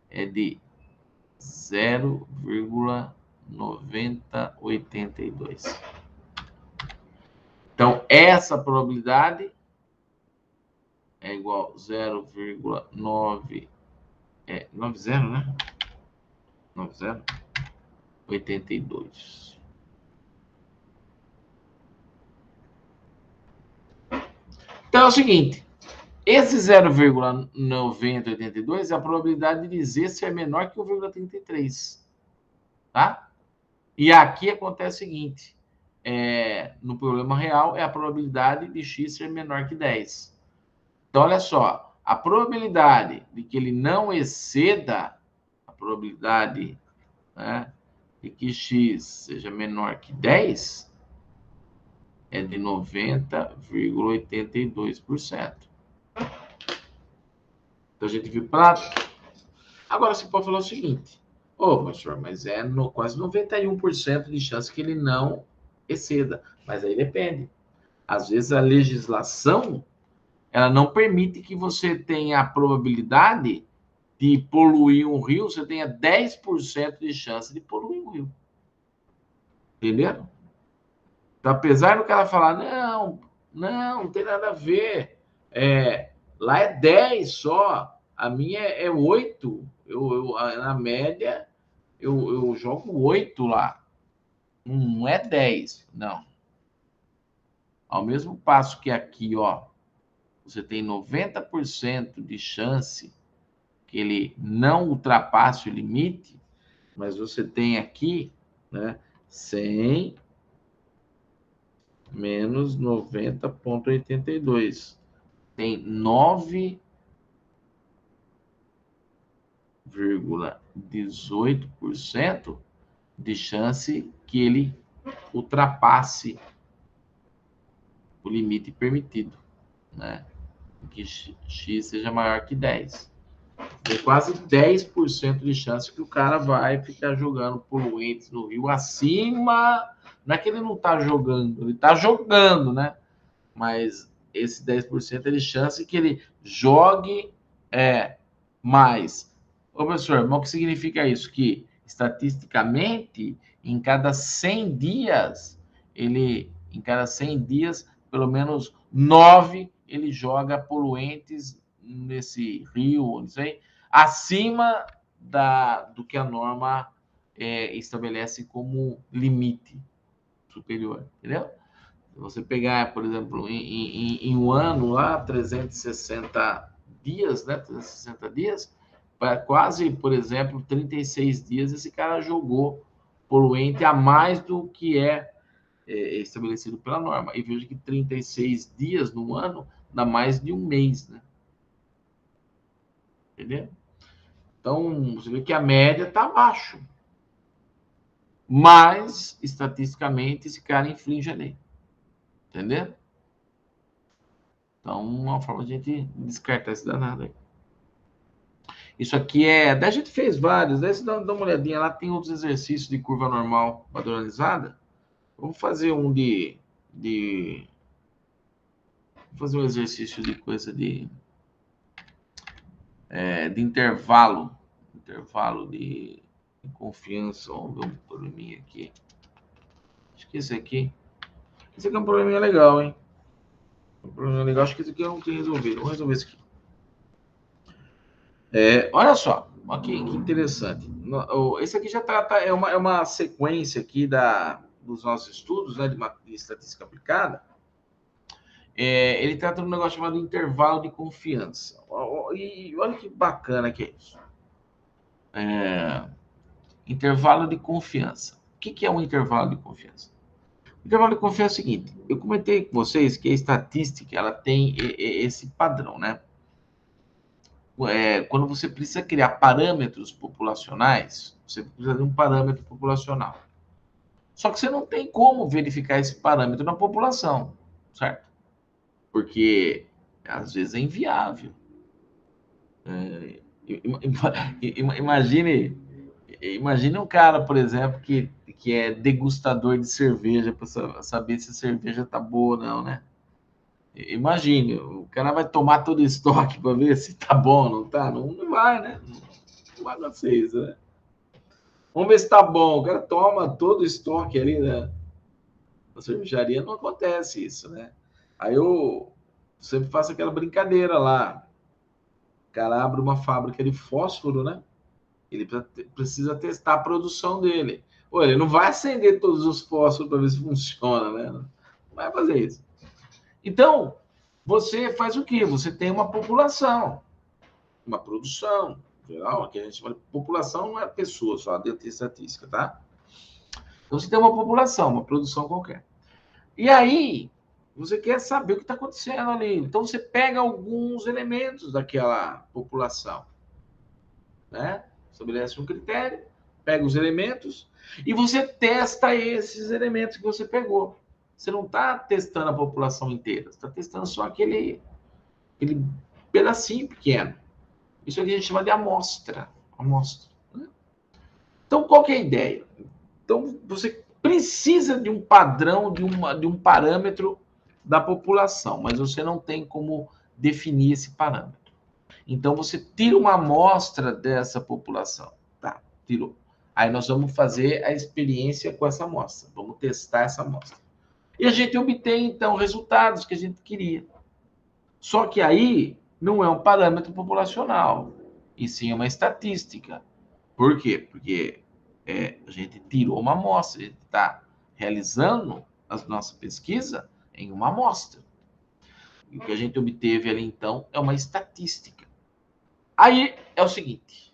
é de 0,9082. Então, essa probabilidade é igual a 0,9 90, né? 9082. Então é o seguinte, esse 0,9082 é a probabilidade de z ser menor que 1,33, tá? E aqui acontece o seguinte, no problema real é a probabilidade de x ser menor que 10. Então, olha só, a probabilidade de que ele não exceda a probabilidade, né, de que x seja menor que 10 é de 90,82%. Então, a gente viu para... Agora, você pode falar o seguinte, professor, mas quase 91% de chance que ele não exceda. Mas aí depende. Às vezes, a legislação ela não permite que você tenha a probabilidade de poluir um rio, você tenha 10% de chance de poluir um rio. Entendeu? Então, apesar do cara falar, não tem nada a ver. Lá é 10 só, a minha é 8. Na média, eu jogo 8 lá. Não é 10, não. Ao mesmo passo que aqui, ó, você tem 90% de chance que ele não ultrapasse o limite, mas você tem aqui, né, 100 menos 90,82. Tem 9,18% de chance que ele ultrapasse o limite permitido, né? Que x seja maior que 10. Tem quase 10% de chance que o cara vai ficar jogando poluentes no rio acima. Não é que ele não está jogando, ele está jogando, né? Mas esse 10% é de chance que ele jogue mais. Ô, professor, mas o que significa isso? Que estatisticamente, em cada 100 dias, pelo menos 9 ele joga poluentes nesse rio, não sei, acima do que a norma estabelece como limite superior, entendeu? Se você pegar, por exemplo, em um ano lá, 360 dias, né? 360 dias, quase, por exemplo, 36 dias, esse cara jogou poluente a mais do que estabelecido pela norma. E veja que 36 dias no ano dá mais de um mês, né? Entendeu? Então, você vê que a média está abaixo. Mas, estatisticamente, esse cara infringe a lei. Entendeu? Então, uma forma de a gente descartar esse danado aí. Isso aqui a gente fez vários, daí você dá uma olhadinha lá, tem outros exercícios de curva normal padronizada. Vamos fazer um vamos fazer um exercício de coisa de intervalo de confiança. Vamos ver um probleminha aqui. Acho que esse aqui é um probleminha legal, hein? Um problema legal, acho que esse aqui eu não tenho resolvido. Vamos resolver esse aqui. Olha só, olha que interessante. Esse aqui já trata, é uma sequência aqui dos nossos estudos, né, de estatística aplicada. Ele trata de um negócio chamado intervalo de confiança. E olha que bacana que é isso. Intervalo de confiança. O que é um intervalo de confiança? O intervalo de confiança é o seguinte: eu comentei com vocês que a estatística ela tem esse padrão, né? Quando você precisa criar parâmetros populacionais, você precisa de um parâmetro populacional. Só que você não tem como verificar esse parâmetro na população, certo? Porque às vezes é inviável. Imagine um cara, por exemplo, que é degustador de cerveja para saber se a cerveja tá boa ou não, né? Imagine, o cara vai tomar todo o estoque para ver se tá bom ou não tá? Não vai, né? Não vai acontecer isso, né? Vamos ver se tá bom. O cara toma todo o estoque ali, né? Na cervejaria não acontece isso, né? Aí eu sempre faço aquela brincadeira lá. O cara abre uma fábrica de fósforo, né? Ele precisa testar a produção dele. Pô, ele não vai acender todos os fósforos para ver se funciona, né? Não vai fazer isso. Então, você faz o quê? Você tem uma população, uma produção geral, que a gente chama de população, não é pessoa só, dentro de estatística, tá? Então, você tem uma população, uma produção qualquer. E aí, você quer saber o que está acontecendo ali. Então, você pega alguns elementos daquela população, né? Estabelece um critério, pega os elementos e você testa esses elementos que você pegou. Você não está testando a população inteira, você está testando só aquele pedacinho pequeno. Isso aqui a gente chama de amostra. Amostra. Né? Então, qual que é a ideia? Então, você precisa de um padrão, de um parâmetro da população, mas você não tem como definir esse parâmetro. Então, você tira uma amostra dessa população. Tá, tirou. Aí nós vamos fazer a experiência com essa amostra. Vamos testar essa amostra. E a gente obtém, então, resultados que a gente queria. Só que aí não é um parâmetro populacional, e sim uma estatística. Por quê? Porque a gente tirou uma amostra, a gente está realizando a nossa pesquisa em uma amostra. E o que a gente obteve ali, então, é uma estatística. Aí é o seguinte: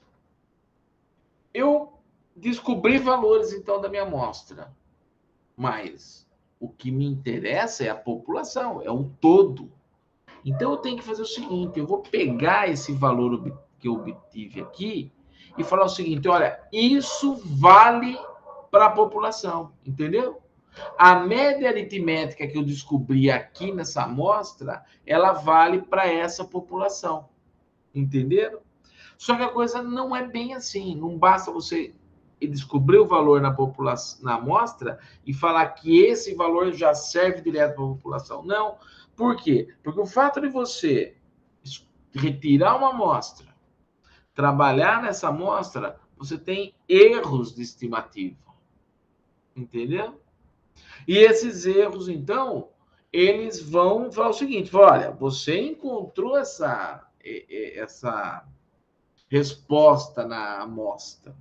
eu descobri valores, então, da minha amostra, mas o que me interessa é a população, é o todo. Então, eu tenho que fazer o seguinte, eu vou pegar esse valor que eu obtive aqui e falar o seguinte, olha, isso vale para a população, entendeu? A média aritmética que eu descobri aqui nessa amostra, ela vale para essa população, entenderam? Só que a coisa não é bem assim, não basta você descobrir o valor na população, na amostra e falar que esse valor já serve direto para a população. Não. Por quê? Porque o fato de você retirar uma amostra, trabalhar nessa amostra, você tem erros de estimativa. Entendeu? E esses erros, então, eles vão falar o seguinte: olha, você encontrou essa resposta na amostra,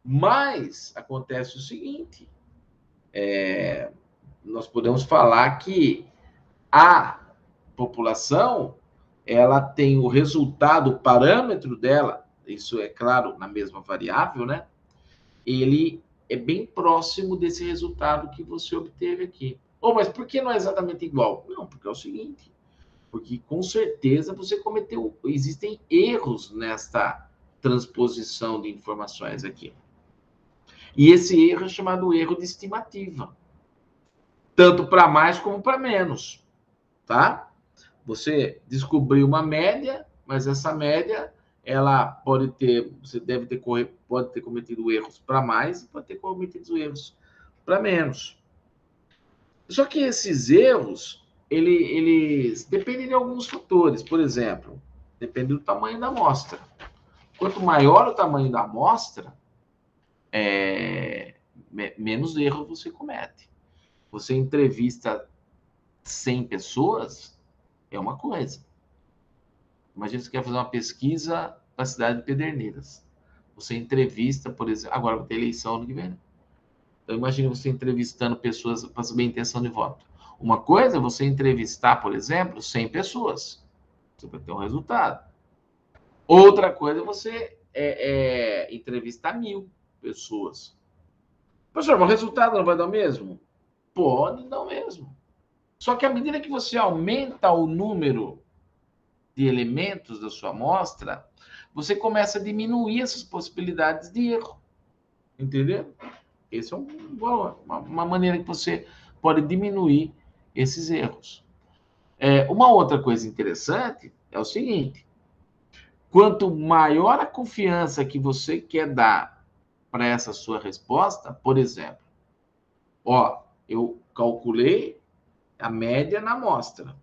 mas acontece o seguinte: nós podemos falar que a população ela tem o resultado, o parâmetro dela, isso é claro na mesma variável, né? Ele é bem próximo desse resultado que você obteve aqui. Oh, mas por que não é exatamente igual? Não, porque é o seguinte, porque com certeza você cometeu, existem erros nesta transposição de informações aqui. E esse erro é chamado erro de estimativa, tanto para mais como para menos, tá? Você descobriu uma média, mas essa média ela pode ter, você pode ter cometido erros para mais e pode ter cometido erros para menos. Só que esses erros, eles dependem de alguns fatores. Por exemplo, depende do tamanho da amostra. Quanto maior o tamanho da amostra, menos erros você comete. Você entrevista 100 pessoas, é uma coisa. Imagina que você quer fazer uma pesquisa para a cidade de Pederneiras. Você entrevista, por exemplo, agora vai ter eleição ano que vem. Então, imagine você entrevistando pessoas para saber a intenção de voto. Uma coisa é você entrevistar, por exemplo, 100 pessoas. Você vai ter um resultado. Outra coisa é você entrevistar 1000 pessoas. Professor, mas o resultado não vai dar o mesmo? Pode dar o mesmo. Só que à medida que você aumenta o número de elementos da sua amostra, você começa a diminuir essas possibilidades de erro. Entendeu? Esse é uma maneira que você pode diminuir esses erros. Uma outra coisa interessante é o seguinte: quanto maior a confiança que você quer dar para essa sua resposta, por exemplo, eu calculei a média na amostra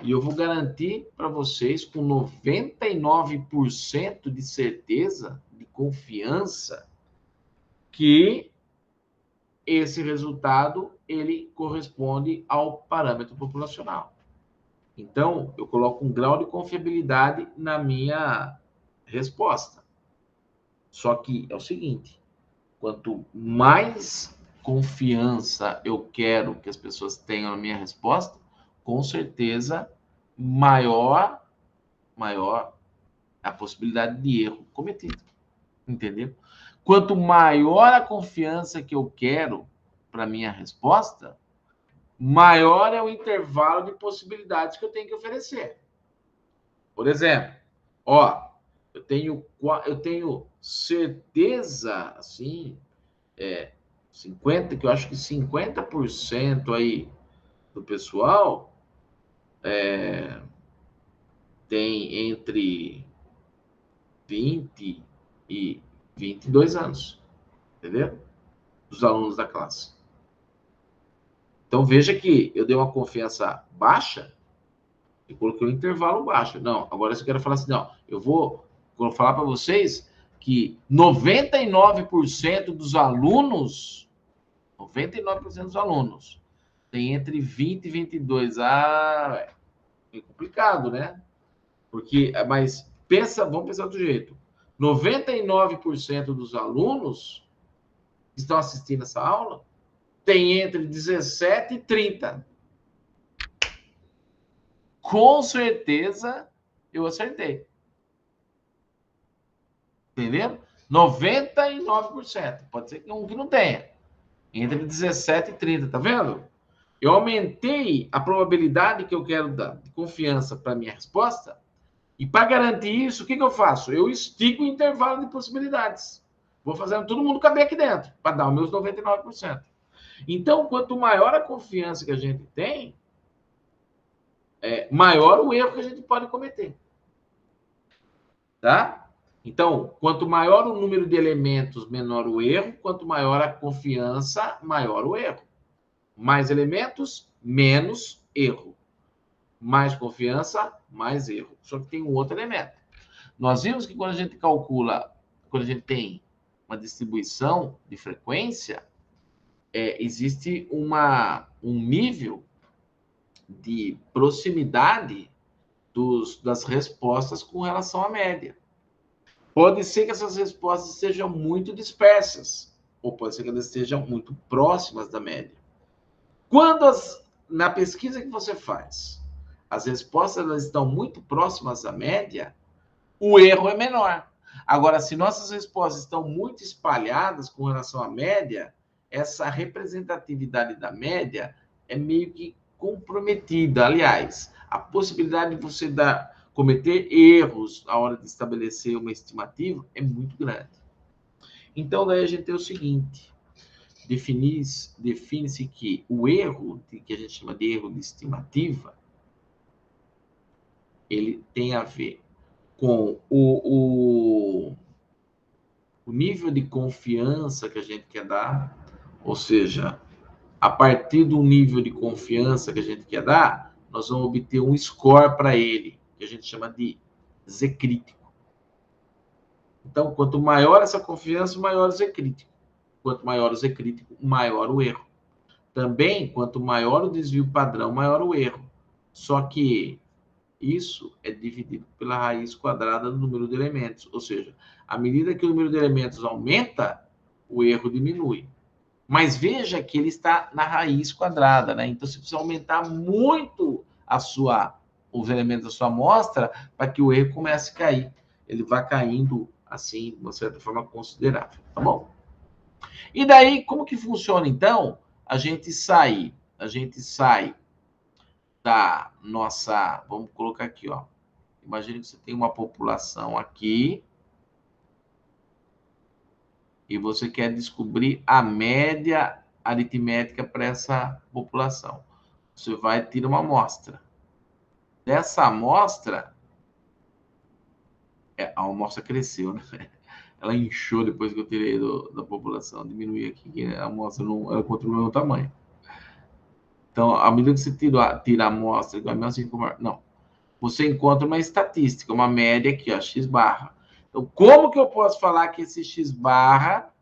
e eu vou garantir para vocês com 99% de certeza, de confiança, que esse resultado ele corresponde ao parâmetro populacional. Então, eu coloco um grau de confiabilidade na minha resposta. Só que é o seguinte, quanto mais confiança eu quero que as pessoas tenham na minha resposta, com certeza maior a possibilidade de erro cometido. Entendeu? Quanto maior a confiança que eu quero para minha resposta, maior é o intervalo de possibilidades que eu tenho que oferecer. Por exemplo, eu tenho certeza, assim, 50, que eu acho que 50% aí do pessoal tem entre 20 e 22 anos, entendeu? Dos alunos da classe. Então, veja que eu dei uma confiança baixa e coloquei um intervalo baixo. Não, agora eu quero falar assim, não, eu vou falar para vocês que 99% dos alunos, 99% dos alunos tem entre 20 e 22. É complicado, né? Porque, mas vamos pensar do jeito. 99% dos alunos que estão assistindo essa aula tem entre 17 e 30. Com certeza eu acertei. Entendeu? 99%. Pode ser que um que não tenha. Entre 17 e 30, tá vendo? Eu aumentei a probabilidade que eu quero dar de confiança para a minha resposta, e para garantir isso, o que eu faço? Eu estico o intervalo de possibilidades. Vou fazendo todo mundo caber aqui dentro, para dar os meus 99%. Então, quanto maior a confiança que a gente tem, maior o erro que a gente pode cometer. Tá? Então, quanto maior o número de elementos, menor o erro. Quanto maior a confiança, maior o erro. Mais elementos, menos erro. Mais confiança, mais erro. Só que tem um outro elemento. Nós vimos que quando a gente calcula, quando a gente tem uma distribuição de frequência, existe um nível de proximidade das respostas com relação à média. Pode ser que essas respostas sejam muito dispersas, ou pode ser que elas estejam muito próximas da média. Quando na pesquisa que você faz, as respostas elas estão muito próximas da média, o erro é menor. Agora, se nossas respostas estão muito espalhadas com relação à média, essa representatividade da média é meio que comprometida. Aliás, a possibilidade de você cometer erros na hora de estabelecer uma estimativa é muito grande. Então, daí a gente tem o seguinte: define-se que o erro, que a gente chama de erro de estimativa, ele tem a ver com o nível de confiança que a gente quer dar, ou seja, a partir do nível de confiança que a gente quer dar, nós vamos obter um score para ele, que a gente chama de Z crítico. Então, quanto maior essa confiança, maior o Z crítico. Quanto maior o Z crítico, maior o erro. Também, quanto maior o desvio padrão, maior o erro. Só que isso é dividido pela raiz quadrada do número de elementos. Ou seja, à medida que o número de elementos aumenta, o erro diminui. Mas veja que ele está na raiz quadrada, né? Então, você precisa aumentar muito os elementos da sua amostra para que o erro comece a cair. Ele vai caindo, assim, de uma certa forma considerável, tá bom? E daí, como que funciona, então? A gente sai da nossa... Vamos colocar aqui, ó. Imagine que você tem uma população aqui e você quer descobrir a média aritmética para essa população. Você vai tirar uma amostra. Dessa amostra, a amostra cresceu, né? Ela inchou depois que eu tirei da população. Diminui aqui, que a amostra não ela continua o mesmo tamanho. Então, à medida que você tira a amostra, não. Você encontra uma estatística, uma média aqui, ó, x barra. Então, como que eu posso falar que esse x barra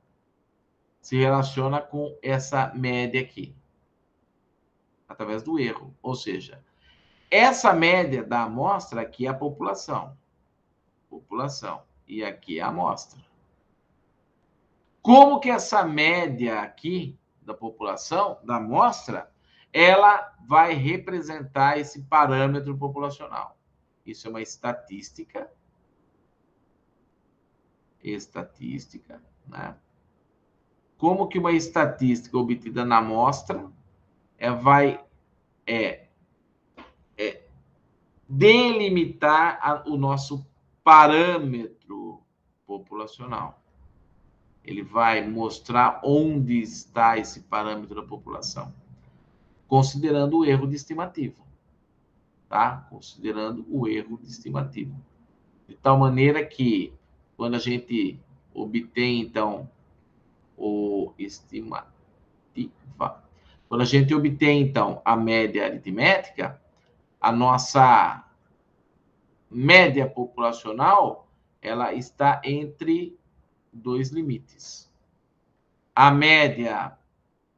se relaciona com essa média aqui? Através do erro. Ou seja, essa média da amostra aqui é a população. E aqui é a amostra. Como que essa média aqui da população, da amostra, ela vai representar esse parâmetro populacional? Isso é uma estatística. Né? Como que uma estatística obtida na amostra vai delimitar o nosso parâmetro populacional. Ele vai mostrar onde está esse parâmetro da população, considerando o erro de estimativa. Tá? Considerando o erro de estimativa. De tal maneira que, quando a gente obtém, então, quando a gente obtém, então, a média aritmética, a nossa média populacional, ela está entre dois limites. A média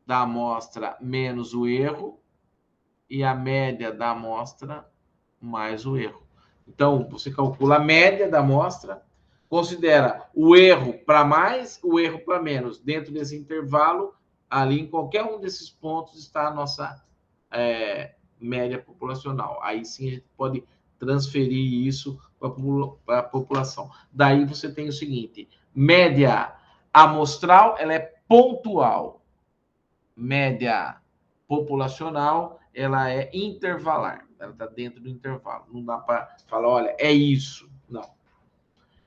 da amostra menos o erro e a média da amostra mais o erro. Então, você calcula a média da amostra, considera o erro para mais, o erro para menos. Dentro desse intervalo, ali em qualquer um desses pontos está a nossa média populacional. Aí sim a gente pode transferir isso para a população. Daí você tem o seguinte: média amostral, ela é pontual. Média populacional, ela é intervalar. Ela está dentro do intervalo. Não dá para falar, olha, é isso. Não.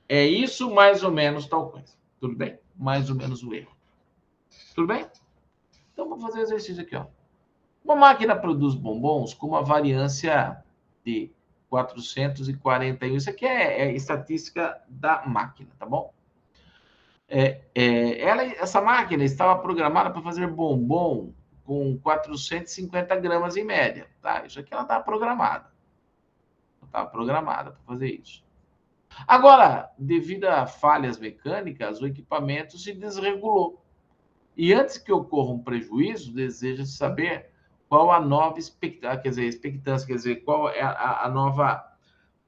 É isso mais ou menos tal coisa. Tudo bem? Mais ou menos o erro. Tudo bem? Então, vou fazer o exercício aqui, ó. Uma máquina produz bombons com uma variância de 441. Isso aqui é estatística da máquina, tá bom? Essa máquina estava programada para fazer bombom com 450 gramas em média, tá? Isso aqui ela estava programada. Estava programada para fazer isso. Agora, devido a falhas mecânicas, o equipamento se desregulou. E antes que ocorra um prejuízo, deseja saber qual a nova expectância, quer dizer, qual é a nova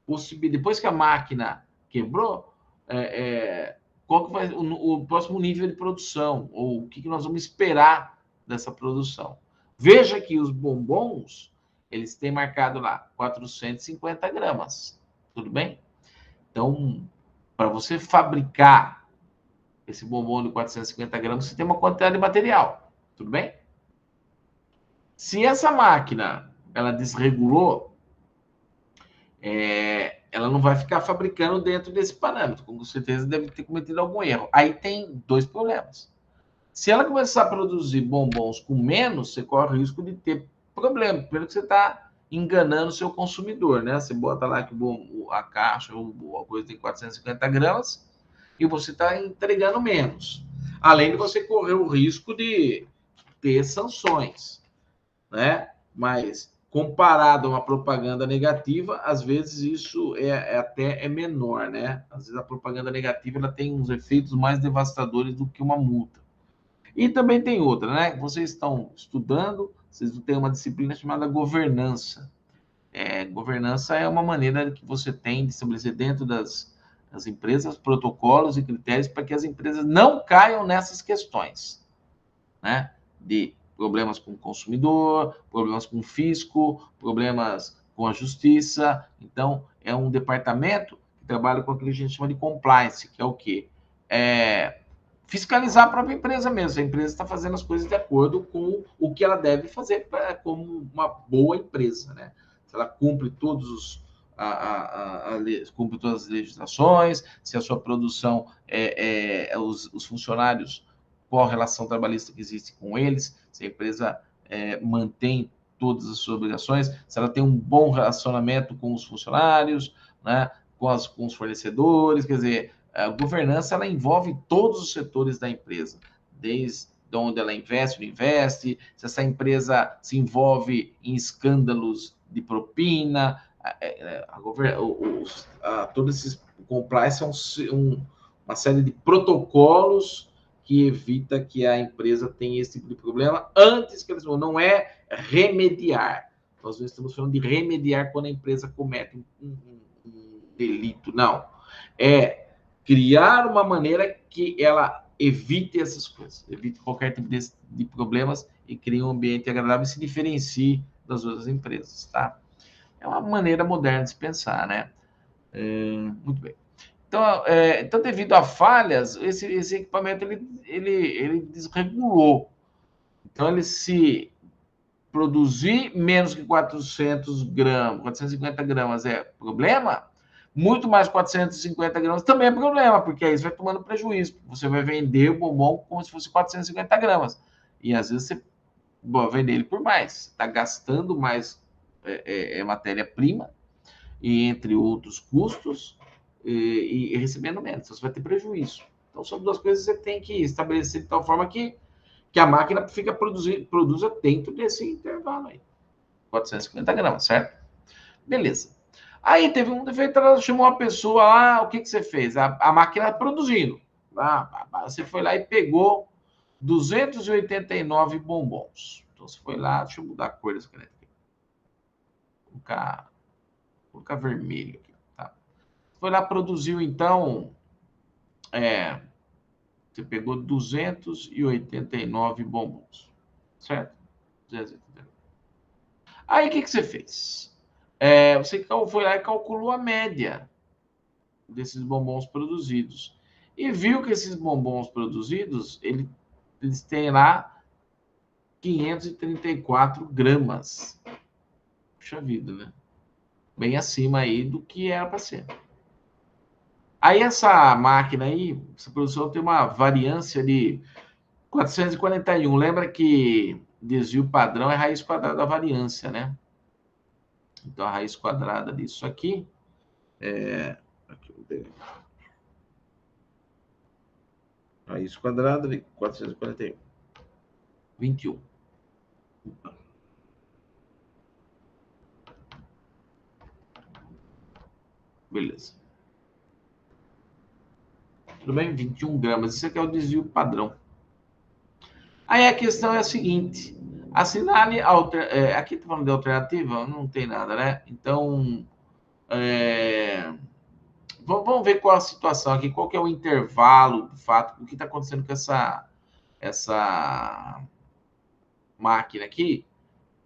possibilidade. Depois que a máquina quebrou, qual que vai o próximo nível de produção, ou o que nós vamos esperar dessa produção. Veja que os bombons, eles têm marcado lá 450 gramas, tudo bem? Então, para você fabricar esse bombom de 450 gramas, você tem uma quantidade de material, tudo bem? Se essa máquina, ela desregulou, ela não vai ficar fabricando dentro desse parâmetro, com certeza deve ter cometido algum erro. Aí tem dois problemas. Se ela começar a produzir bombons com menos, você corre o risco de ter problema. Primeiro que você está enganando o seu consumidor, né? Você bota lá que a caixa ou a coisa tem 450 gramas e você está entregando menos. Além de você correr o risco de ter sanções, né? Mas comparado a uma propaganda negativa, às vezes isso até menor, né? Às vezes a propaganda negativa ela tem uns efeitos mais devastadores do que uma multa. E também tem outra, né? Vocês estão estudando, vocês têm uma disciplina chamada governança. Governança é uma maneira que você tem de estabelecer dentro das empresas protocolos e critérios para que as empresas não caiam nessas questões, né? De problemas com o consumidor, problemas com o fisco, problemas com a justiça. Então, é um departamento que trabalha com aquilo que a gente chama de compliance, que é o quê? Fiscalizar a própria empresa mesmo. A empresa está fazendo as coisas de acordo com o que ela deve fazer como uma boa empresa, né? Se ela cumpre cumpre todas as legislações, se a sua produção os funcionários, qual a relação trabalhista que existe com eles, se a empresa mantém todas as suas obrigações, se ela tem um bom relacionamento com os funcionários, né, com os fornecedores, quer dizer, a governança ela envolve todos os setores da empresa, desde onde ela investe, não investe, se essa empresa se envolve em escândalos de propina, todos esses compliance são uma série de protocolos que evita que a empresa tenha esse tipo de problema antes que eles vão. Não é remediar. Nós não estamos falando de remediar quando a empresa comete um delito, não. É criar uma maneira que ela evite essas coisas, evite qualquer tipo de problemas e crie um ambiente agradável e se diferencie das outras empresas, tá? É uma maneira moderna de se pensar, né? Muito bem. Então, devido a falhas, esse equipamento ele desregulou. Então, ele se produzir menos que 400 gramas, 450 gramas é problema, muito mais 450 gramas também é problema, porque aí você vai tomando prejuízo. Você vai vender o bombom como se fosse 450 gramas. E às vezes você vai vender ele por mais. Está gastando mais matéria-prima, e entre outros custos, e recebendo menos. Então, você vai ter prejuízo. Então, são duas coisas que você tem que estabelecer de tal forma que a máquina produza dentro desse intervalo aí. 450 gramas, certo? Beleza. Aí teve um defeito, ela chamou uma pessoa lá, o que você fez? A máquina produzindo. Você foi lá e pegou 289 bombons. Então você foi lá, deixa eu mudar a cor dessa caneta aqui. Colocar vermelho aqui, tá? Foi lá, produziu então, você pegou 289 bombons, certo? 289. Aí o que você fez? Você foi lá e calculou a média desses bombons produzidos. E viu que esses bombons produzidos, eles têm lá 534 gramas. Puxa vida, né? Bem acima aí do que era para ser. Aí essa máquina aí, essa produção tem uma variância de 441. Lembra que desvio padrão é raiz quadrada da variância, né? Então a raiz quadrada disso aqui é... raiz quadrada de 441. 21. Beleza. Tudo bem? 21 gramas. Isso aqui é o desvio padrão. Aí a questão é a seguinte. Assinale... aqui está falando de alternativa? Não tem nada, né? Então... Vamos ver qual a situação aqui. Qual que é o intervalo, de fato, do que está acontecendo com essa máquina aqui,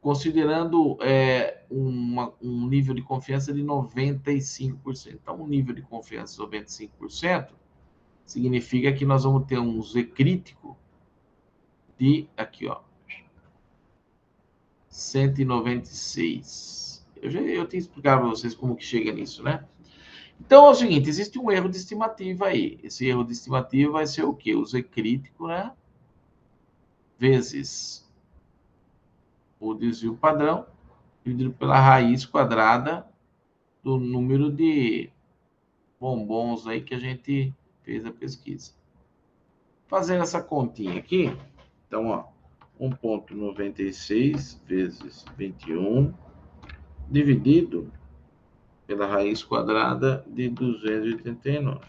considerando um nível de confiança de 95%. Então, um nível de confiança de 95% significa que nós vamos ter um Z crítico de, aqui, ó, 196. Eu tenho explicado para vocês como que chega nisso, né? Então, é o seguinte, existe um erro de estimativa aí. Esse erro de estimativa vai ser o quê? O Z crítico, né? Vezes o desvio padrão, dividido pela raiz quadrada do número de bombons aí que a gente fez a pesquisa. Fazendo essa continha aqui, então, ó, 1,96 vezes 21, dividido pela raiz quadrada de 289.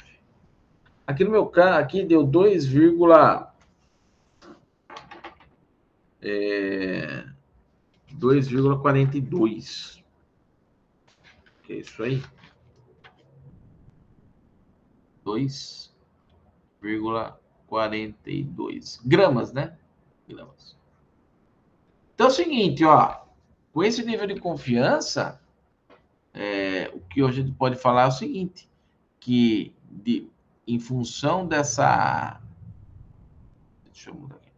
Aqui no meu caso, aqui deu 2,42. Que é isso aí? 2,42 gramas, né? Gramas. Então é o seguinte, ó, com esse nível de confiança, o que a gente pode falar é o seguinte, que em função dessa... Deixa eu mudar aqui.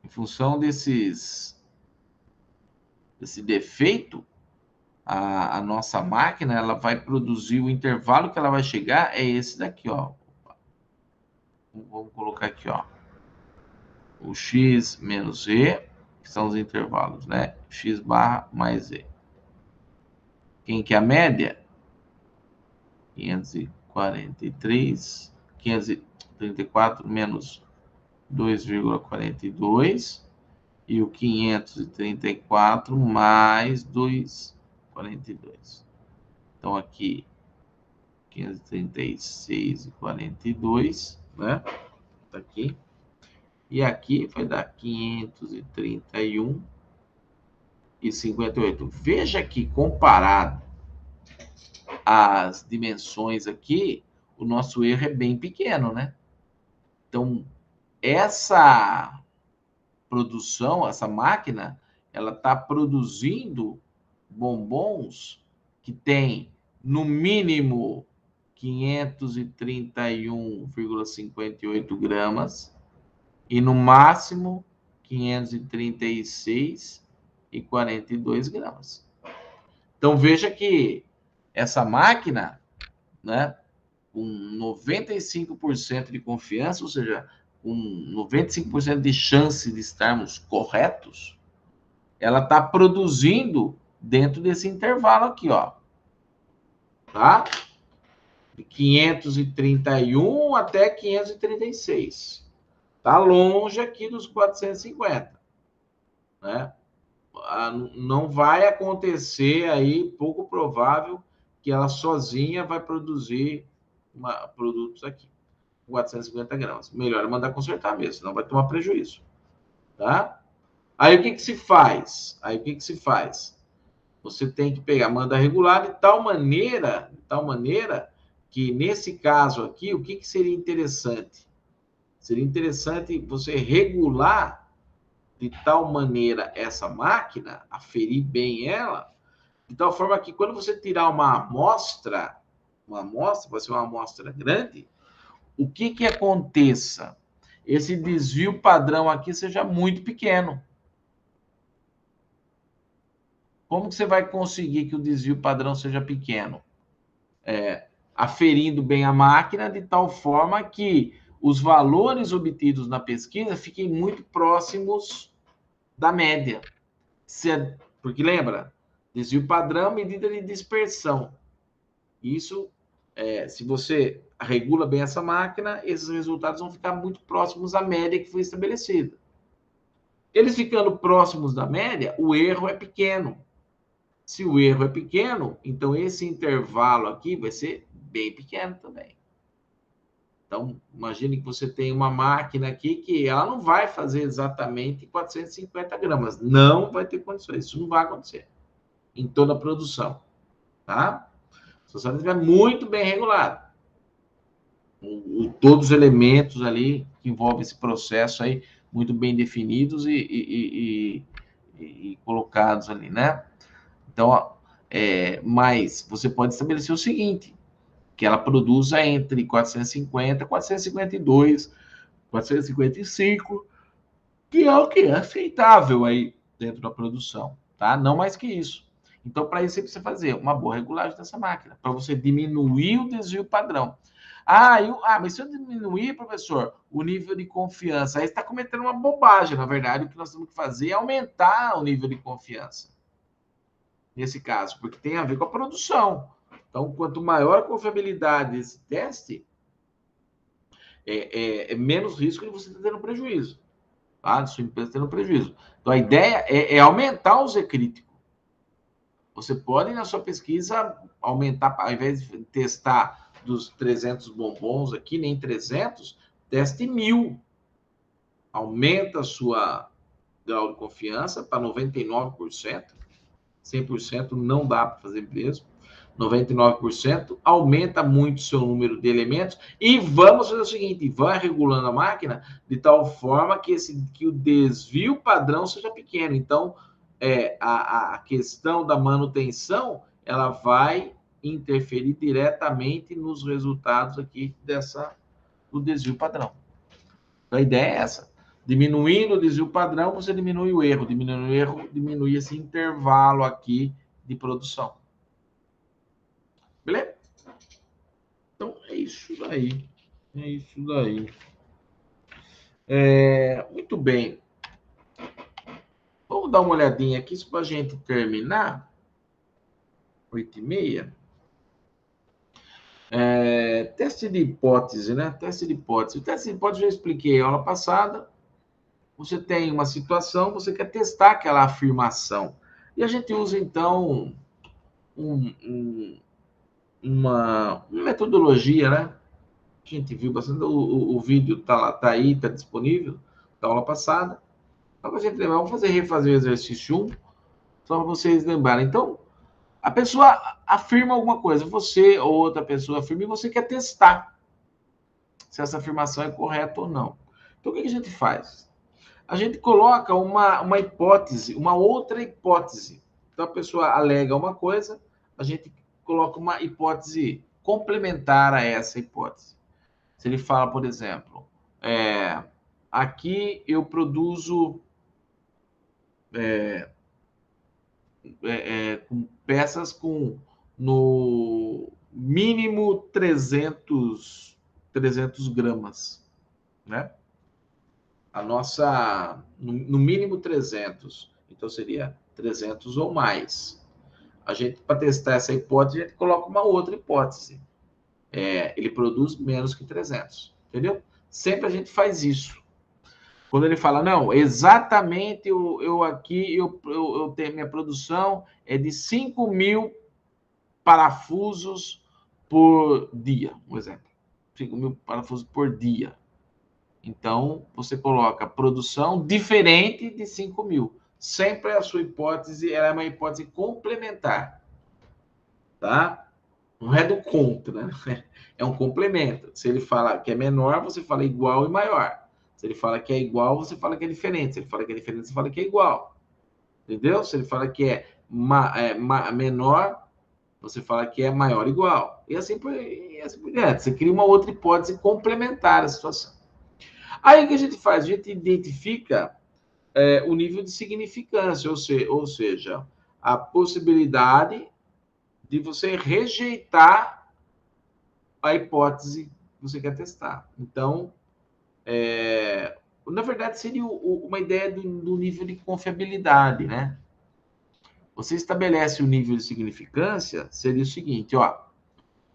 Em função desse defeito, a nossa máquina ela vai produzir, o intervalo que ela vai chegar é esse daqui, ó. Vamos colocar aqui, ó. O x menos e, que são os intervalos, né? X barra mais e. Quem que é a média? 534 menos 2,42 e o 534 mais 2,42. Então aqui 536,42, né? Tá aqui. E aqui vai dar 531,58. Veja que comparado às dimensões aqui, o nosso erro é bem pequeno, né? Então, essa produção, essa máquina, ela está produzindo bombons que tem, no mínimo, 531,58 gramas e, no máximo, 536,42 gramas. Então, veja que essa máquina, né, com 95% de confiança, ou seja, com 95% de chance de estarmos corretos, ela está produzindo dentro desse intervalo aqui, ó. Tá? De 531 até 536. Tá longe aqui dos 450. Né? Não vai acontecer aí, pouco provável, que ela sozinha vai produzir produtos aqui. 450 gramas. Melhor é mandar consertar mesmo, senão vai tomar prejuízo. Tá? Aí o que se faz? Você tem que pegar, manda regular de tal maneira que, nesse caso aqui, o que seria interessante? Seria interessante você regular de tal maneira essa máquina, aferir bem ela, de tal forma que quando você tirar uma amostra, vai ser uma amostra grande, o que aconteça? Esse desvio padrão aqui seja muito pequeno. Como que você vai conseguir que o desvio padrão seja pequeno? Aferindo bem a máquina de tal forma que os valores obtidos na pesquisa fiquem muito próximos da média. Porque lembra, desvio padrão, medida de dispersão. Isso, se você regula bem essa máquina, esses resultados vão ficar muito próximos à média que foi estabelecida. Eles ficando próximos da média, o erro é pequeno. Se o erro é pequeno, então esse intervalo aqui vai ser bem pequeno também. Então, imagine que você tem uma máquina aqui que ela não vai fazer exatamente 450 gramas. Não vai ter condições. Isso não vai acontecer em toda a produção. Tá? Se você estiver muito bem regulado. Todos os elementos ali que envolvem esse processo aí, muito bem definidos e colocados ali, né? Então, mas você pode estabelecer o seguinte, que ela produza entre 450, 452, 455, que é o que é aceitável aí dentro da produção, tá? Não mais que isso. Então, para isso, você precisa fazer uma boa regulagem dessa máquina, para você diminuir o desvio padrão. Mas se eu diminuir, professor, o nível de confiança, aí você está cometendo uma bobagem. Na verdade, o que nós temos que fazer é aumentar o nível de confiança. Nesse caso, porque tem a ver com a produção. Então, quanto maior a confiabilidade desse teste, menos risco de você estar tendo prejuízo. Tá? De sua empresa tendo prejuízo. Então, a ideia é aumentar o Z crítico. Você pode, na sua pesquisa, aumentar, ao invés de testar dos 300 bombons aqui, nem 300, teste 1000. Aumenta a sua grau de confiança para 99%. 100% não dá para fazer mesmo. 99%, aumenta muito o seu número de elementos e vamos fazer o seguinte, vai regulando a máquina de tal forma que o desvio padrão seja pequeno. Então, a questão da manutenção, ela vai interferir diretamente nos resultados aqui do desvio padrão. Então, a ideia é essa. Diminuindo o desvio padrão, você diminui o erro. Diminuindo o erro, diminui esse intervalo aqui de produção. Beleza? Então, é isso daí. É isso daí. Muito bem. Vamos dar uma olhadinha aqui, só para a gente terminar. 8h30. Teste de hipótese, né? Teste de hipótese. O teste de hipótese eu já expliquei na aula passada. Você tem uma situação, você quer testar aquela afirmação. E a gente usa, então, uma metodologia, né? A gente viu bastante, o vídeo tá lá, tá aí, tá disponível, da aula passada. Então, a gente vamos refazer o exercício 1, só para vocês lembrarem. Então, a pessoa afirma alguma coisa, você ou outra pessoa afirma e você quer testar se essa afirmação é correta ou não. Então, o que a gente faz? A gente coloca uma hipótese, uma outra hipótese. Então, a pessoa alega uma coisa, a gente coloca uma hipótese complementar a essa hipótese. Se ele fala, por exemplo, aqui eu produzo com peças com no mínimo 300 gramas, né? A nossa, no mínimo 300, então seria 300 ou mais. A gente, para testar essa hipótese, a gente coloca uma outra hipótese. Ele produz menos que 300, entendeu? Sempre a gente faz isso. Quando ele fala, não, exatamente eu tenho minha produção é de 5.000 parafusos por dia, um exemplo. 5.000 parafusos por dia. Então, você coloca produção diferente de 5.000. Sempre a sua hipótese ela é uma hipótese complementar. Tá? Não é do contra, né? É um complemento. Se ele fala que é menor, você fala igual e maior. Se ele fala que é igual, você fala que é diferente. Se ele fala que é diferente, você fala que é igual. Entendeu? Se ele fala que é menor, você fala que é maior igual. E assim por diante. Você cria uma outra hipótese complementar à situação. Aí o que a gente faz? A gente identifica o nível de significância, ou seja, a possibilidade de você rejeitar a hipótese que você quer testar. Então, na verdade, seria uma ideia do nível de confiabilidade, né? Você estabelece o nível de significância, seria o seguinte, ó,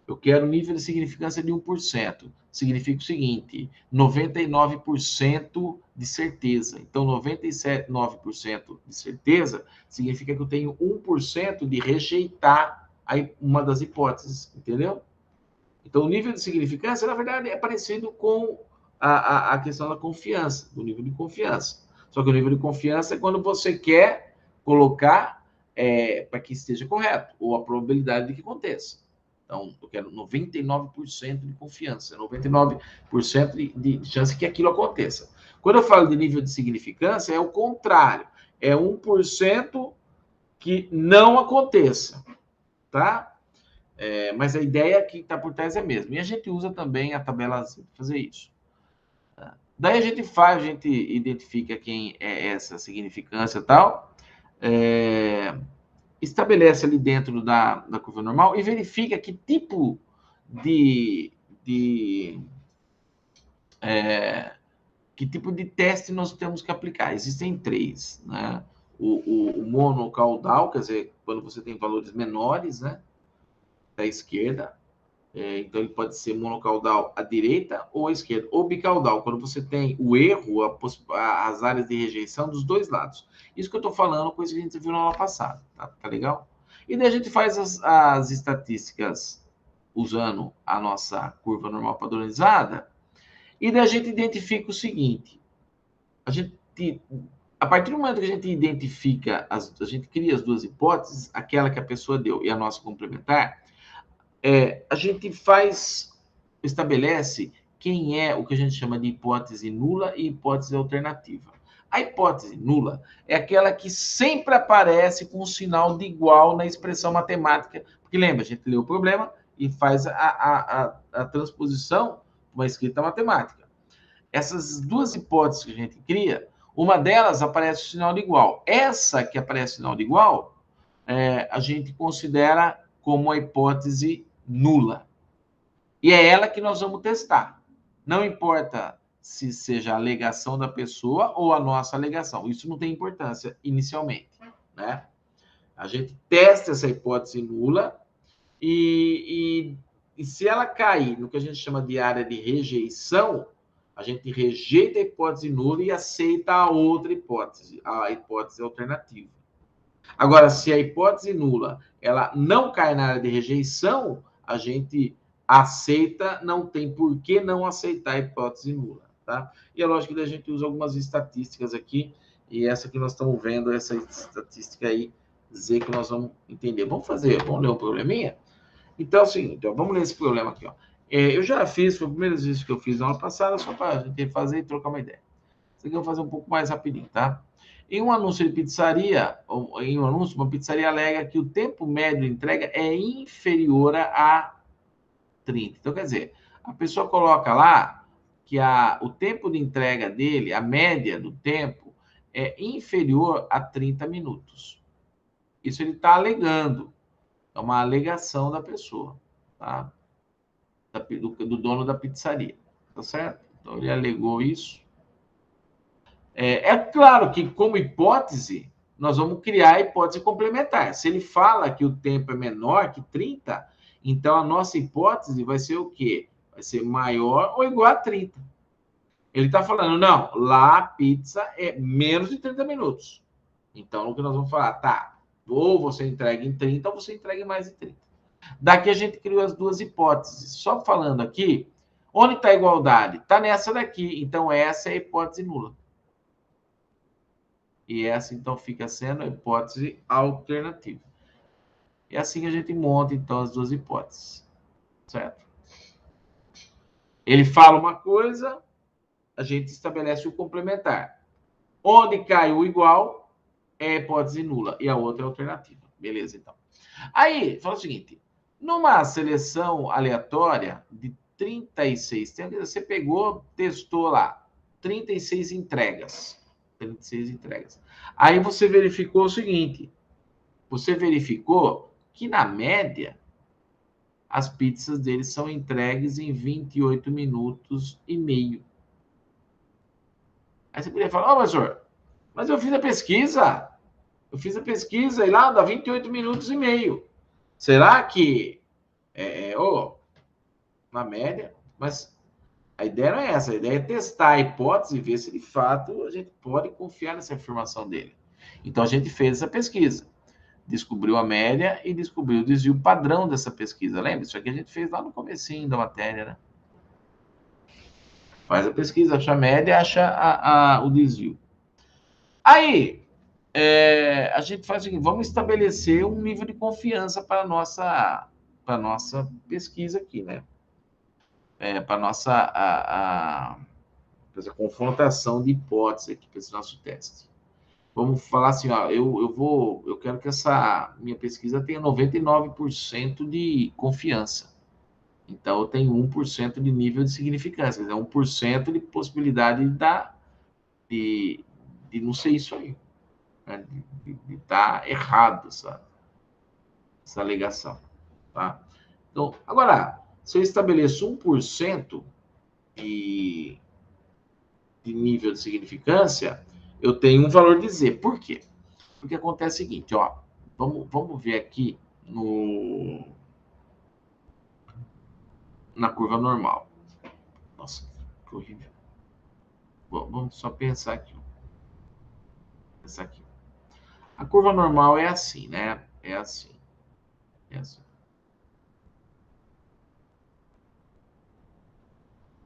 eu quero um nível de significância de 1%. Significa o seguinte, 99% de certeza. Então, 97,9% de certeza significa que eu tenho 1% de rejeitar uma das hipóteses, entendeu? Então, o nível de significância, na verdade, é parecido com a questão da confiança, do nível de confiança. Só que o nível de confiança é quando você quer colocar para que esteja correto, ou a probabilidade de que aconteça. Então, eu quero 99% de confiança, 99% de chance que aquilo aconteça. Quando eu falo de nível de significância, é o contrário. É 1% que não aconteça, tá? Mas a ideia que está por trás é a mesma. E a gente usa também a tabela para fazer isso. Tá? Daí a gente identifica quem é essa significância e tal, estabelece ali dentro da curva normal e verifica que tipo de que tipo de teste nós temos que aplicar. Existem três, né? O monocaudal, quer dizer, quando você tem valores menores, né, da esquerda, então ele pode ser monocaudal à direita ou à esquerda, ou bicaudal, quando você tem o erro, as áreas de rejeição dos dois lados. Isso que eu estou falando, coisa que a gente viu na aula passada, tá legal? E daí a gente faz as estatísticas usando a nossa curva normal padronizada, e daí a gente identifica o seguinte, a partir do momento que a gente identifica, a gente cria as duas hipóteses, aquela que a pessoa deu e a nossa complementar, a gente estabelece quem é o que a gente chama de hipótese nula e hipótese alternativa. A hipótese nula é aquela que sempre aparece com um sinal de igual na expressão matemática, porque lembra, a gente lê o problema e faz a transposição para uma escrita matemática. Essas duas hipóteses que a gente cria, uma delas aparece o sinal de igual. Essa que aparece o sinal de igual, a gente considera como a hipótese nula. E é ela que nós vamos testar. Não importa se seja a alegação da pessoa ou a nossa alegação. Isso não tem importância inicialmente, né? A gente testa essa hipótese nula e se ela cair no que a gente chama de área de rejeição, a gente rejeita a hipótese nula e aceita a outra hipótese, a hipótese alternativa. Agora, se a hipótese nula ela não cai na área de rejeição, a gente aceita, não tem por que não aceitar a hipótese nula, tá? E é lógico que a gente usa algumas estatísticas aqui, e essa que nós estamos vendo, essa estatística aí, dizer que nós vamos entender. Vamos ler um probleminha? Então, é o seguinte, ó, vamos ler esse problema aqui, ó. Eu já fiz, foi o primeiro exercício que eu fiz na aula passada, só para a gente fazer e trocar uma ideia. Isso aqui eu vou fazer um pouco mais rapidinho, tá? Em um anúncio de pizzaria, uma pizzaria alega que o tempo médio de entrega é inferior a 30. Então, quer dizer, a pessoa coloca lá que o tempo de entrega dele, a média do tempo, é inferior a 30 minutos. Isso ele está alegando. É uma alegação da pessoa, tá? Do dono da pizzaria, tá certo? Então, ele alegou isso. É claro que, como hipótese, nós vamos criar a hipótese complementar. Se ele fala que o tempo é menor que 30, então a nossa hipótese vai ser o quê? Vai ser maior ou igual a 30. Ele está falando, não, lá a pizza é menos de 30 minutos. Então, o que nós vamos falar? Tá, ou você entrega em 30 ou você entrega em mais de 30. Daqui a gente criou as duas hipóteses. Só falando aqui, onde está a igualdade? Está nessa daqui. Então, essa é a hipótese nula. E essa, então, fica sendo a hipótese alternativa. E assim a gente monta, então, as duas hipóteses. Certo? Ele fala uma coisa, a gente estabelece o complementar. Onde cai o igual, é a hipótese nula. E a outra é a alternativa. Beleza, então. Aí, fala o seguinte. Numa seleção aleatória de 36, você pegou, testou lá, 36 entregas. 36 entregas. Aí você verificou o seguinte, você verificou que, na média, as pizzas deles são entregues em 28 minutos e meio. Aí você poderia falar, professor, mas eu fiz a pesquisa. Eu fiz a pesquisa e lá dá 28 minutos e meio. Será que na média? Mas a ideia não é essa. A ideia é testar a hipótese e ver se de fato a gente pode confiar nessa informação dele. Então a gente fez essa pesquisa. Descobriu a média e descobriu o desvio padrão dessa pesquisa. Lembra? Isso aqui a gente fez lá no comecinho da matéria, né? Faz a pesquisa, acha a média, acha o desvio. Aí, a gente faz o seguinte, vamos estabelecer um nível de confiança para a nossa pesquisa aqui, né? Para a nossa essa confrontação de hipótese aqui, para esse nosso teste. Vamos falar assim, ó, eu quero que essa minha pesquisa tenha 99% de confiança. Então, eu tenho 1% de nível de significância, quer dizer, 1% de possibilidade de não ser isso aí, né? De estar errado essa alegação, tá? Então, agora, se eu estabeleço 1% de nível de significância, eu tenho um valor de Z. Por quê? Porque acontece o seguinte, ó, vamos ver aqui na curva normal. Nossa, que horrível. Bom, vamos só pensar aqui. Pensar aqui. A curva normal é assim, né? É assim.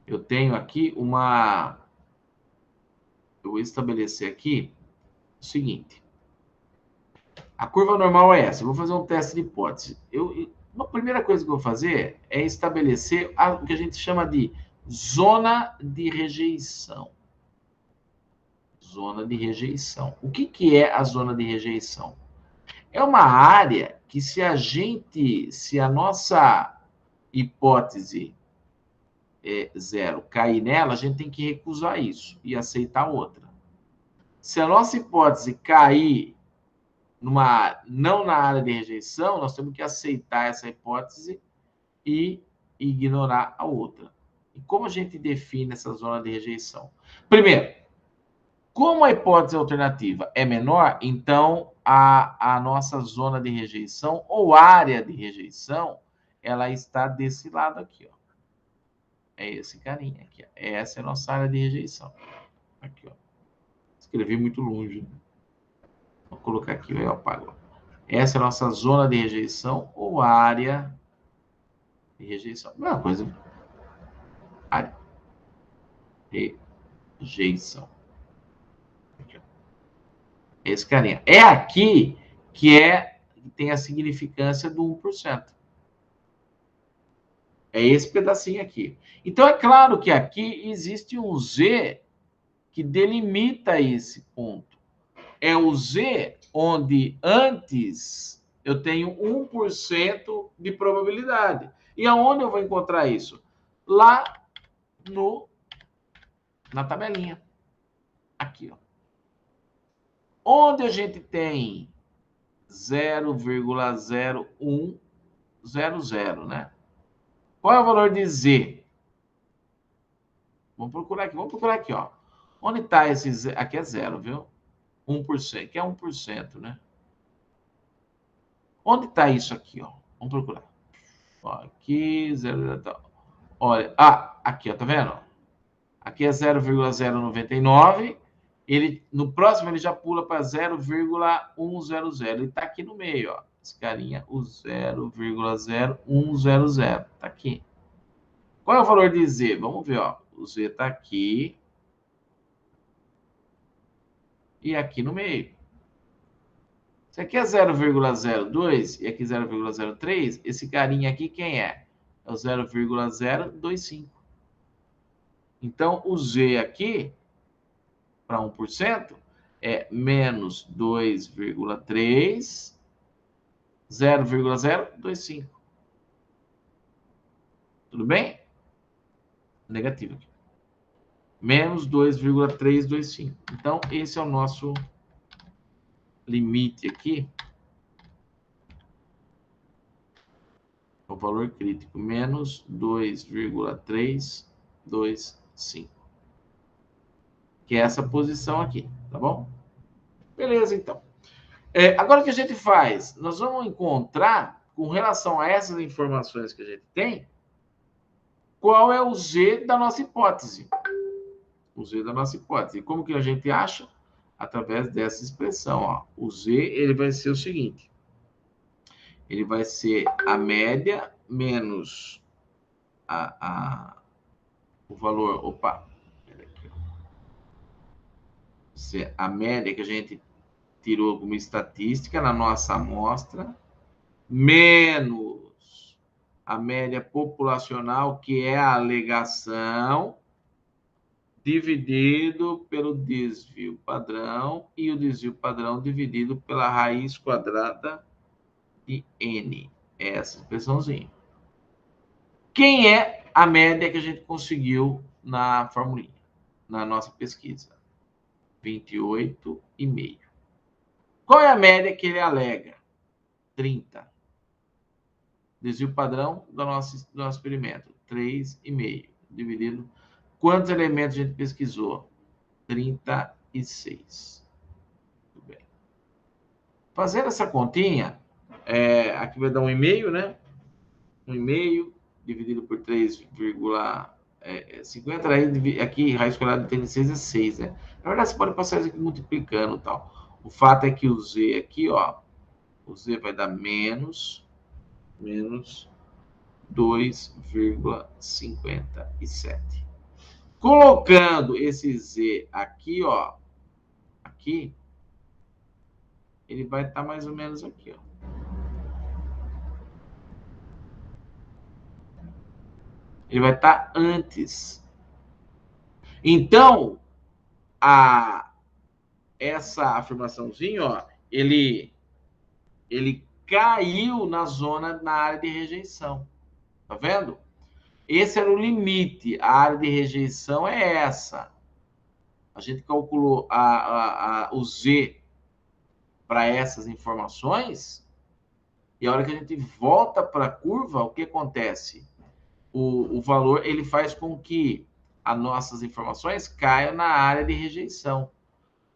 Eu tenho aqui eu vou estabelecer aqui o seguinte. A curva normal é essa. Eu vou fazer um teste de hipótese. Uma primeira coisa que eu vou fazer é estabelecer o que a gente chama de zona de rejeição. Zona de rejeição. O que é a zona de rejeição? É uma área que se a nossa hipótese zero cair nela, a gente tem que recusar isso e aceitar outra. Se a nossa hipótese cair não na área de rejeição, nós temos que aceitar essa hipótese e ignorar a outra. E como a gente define essa zona de rejeição? Primeiro, como a hipótese alternativa é menor, então a nossa zona de rejeição ou área de rejeição, ela está desse lado aqui, ó. É esse carinha aqui, ó. Essa é a nossa área de rejeição. Aqui, ó. Escrevi muito longe. Vou colocar aqui, eu apago. Essa é a nossa zona de rejeição ou área de rejeição. Mesma coisa. Área. Rejeição. Aqui, ó. Esse carinha. É aqui que tem a significância do 1%. É esse pedacinho aqui. Então, é claro que aqui existe um Z que delimita esse ponto. É o Z onde antes eu tenho 1% de probabilidade. E aonde eu vou encontrar isso? Lá na tabelinha. Aqui, ó. Onde a gente tem 0,0100, né? Qual é o valor de Z? Vamos procurar aqui, ó. Onde está esse Z? Aqui é zero, viu? 1%, que é 1%, né? Onde está isso aqui, ó? Vamos procurar. Ó, aqui, 0, olha, aqui, ó, tá vendo? Aqui é 0,099. No próximo ele já pula para 0,100. Ele está aqui no meio, ó. Esse carinha, o 0,0100. Está aqui. Qual é o valor de Z? Vamos ver, ó. O Z está aqui. E aqui no meio. Se aqui é 0,02 e aqui 0,03, esse carinha aqui quem é? É o 0,025. Então, o Z aqui, para 1%, é menos 2,3, 0,025. Tudo bem? Negativo aqui. Menos 2,325. Então, esse é o nosso limite aqui o valor crítico, menos 2,325. Que é essa posição aqui, tá bom? Beleza, então. Agora o que a gente faz? Nós vamos encontrar, com relação a essas informações que a gente tem, qual é o Z da nossa hipótese. O Z da nossa hipótese. E como que a gente acha? Através dessa expressão. Ó. O Z ele vai ser o seguinte. Ele vai ser a média menos o valor... Opa! A média que a gente tirou como estatística na nossa amostra, menos a média populacional, que é a alegação, dividido pelo desvio padrão, e o desvio padrão dividido pela raiz quadrada de N. Essa expressãozinha. Quem é a média que a gente conseguiu na formulinha, na nossa pesquisa? 28,5. Qual é a média que ele alega? 30. Desvio padrão do nosso experimento, 3,5. Dividido. Quantos elementos a gente pesquisou? 36. Muito bem. Fazendo essa continha, aqui vai dar 1,5, né? 1,5 dividido por 3,50. Aqui, raiz quadrada de 36 é 6, né? Na verdade, você pode passar isso aqui multiplicando e tal. O fato é que o Z aqui, ó, o Z vai dar menos 2,57. Colocando esse Z aqui, ó, aqui, ele vai estar mais ou menos aqui, ó. Ele vai estar antes. Então, essa afirmaçãozinha, ó, ele caiu na área de rejeição. Tá vendo? Esse era o limite. A área de rejeição é essa. A gente calculou o Z para essas informações, e a hora que a gente volta para a curva, o que acontece? O valor ele faz com que as nossas informações caiam na área de rejeição.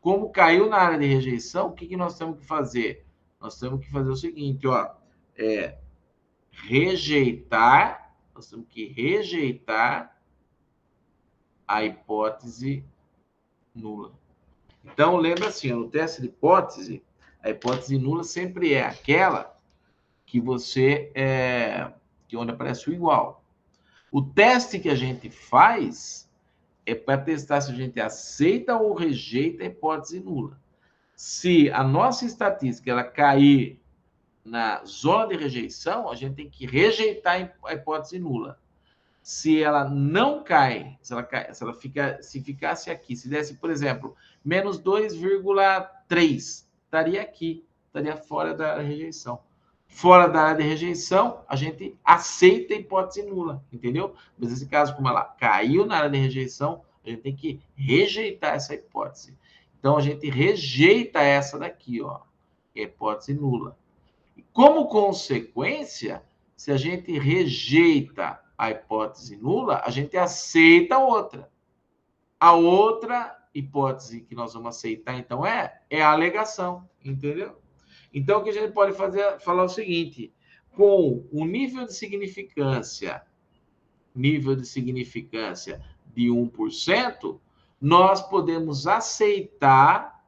Como caiu na área de rejeição, o que nós temos que fazer? Nós temos que fazer o seguinte, ó, rejeitar, nós temos que rejeitar a hipótese nula. Então, lembra assim, no teste de hipótese, a hipótese nula sempre é aquela que você que onde aparece o igual. O teste que a gente faz é para testar se a gente aceita ou rejeita a hipótese nula. Se a nossa estatística ela cair na zona de rejeição, a gente tem que rejeitar a hipótese nula. Se ela não cai, se ficasse aqui, se desse, por exemplo, menos 2,3, estaria aqui, estaria fora da rejeição. Fora da área de rejeição, a gente aceita a hipótese nula, entendeu? Mas nesse caso, como ela caiu na área de rejeição, a gente tem que rejeitar essa hipótese. Então, a gente rejeita essa daqui, ó, que é a hipótese nula. E como consequência, se a gente rejeita a hipótese nula, a gente aceita a outra. A outra hipótese que nós vamos aceitar, então, é a alegação, entendeu? Então, o que a gente pode falar o seguinte, com o nível de significância de 1%, nós podemos aceitar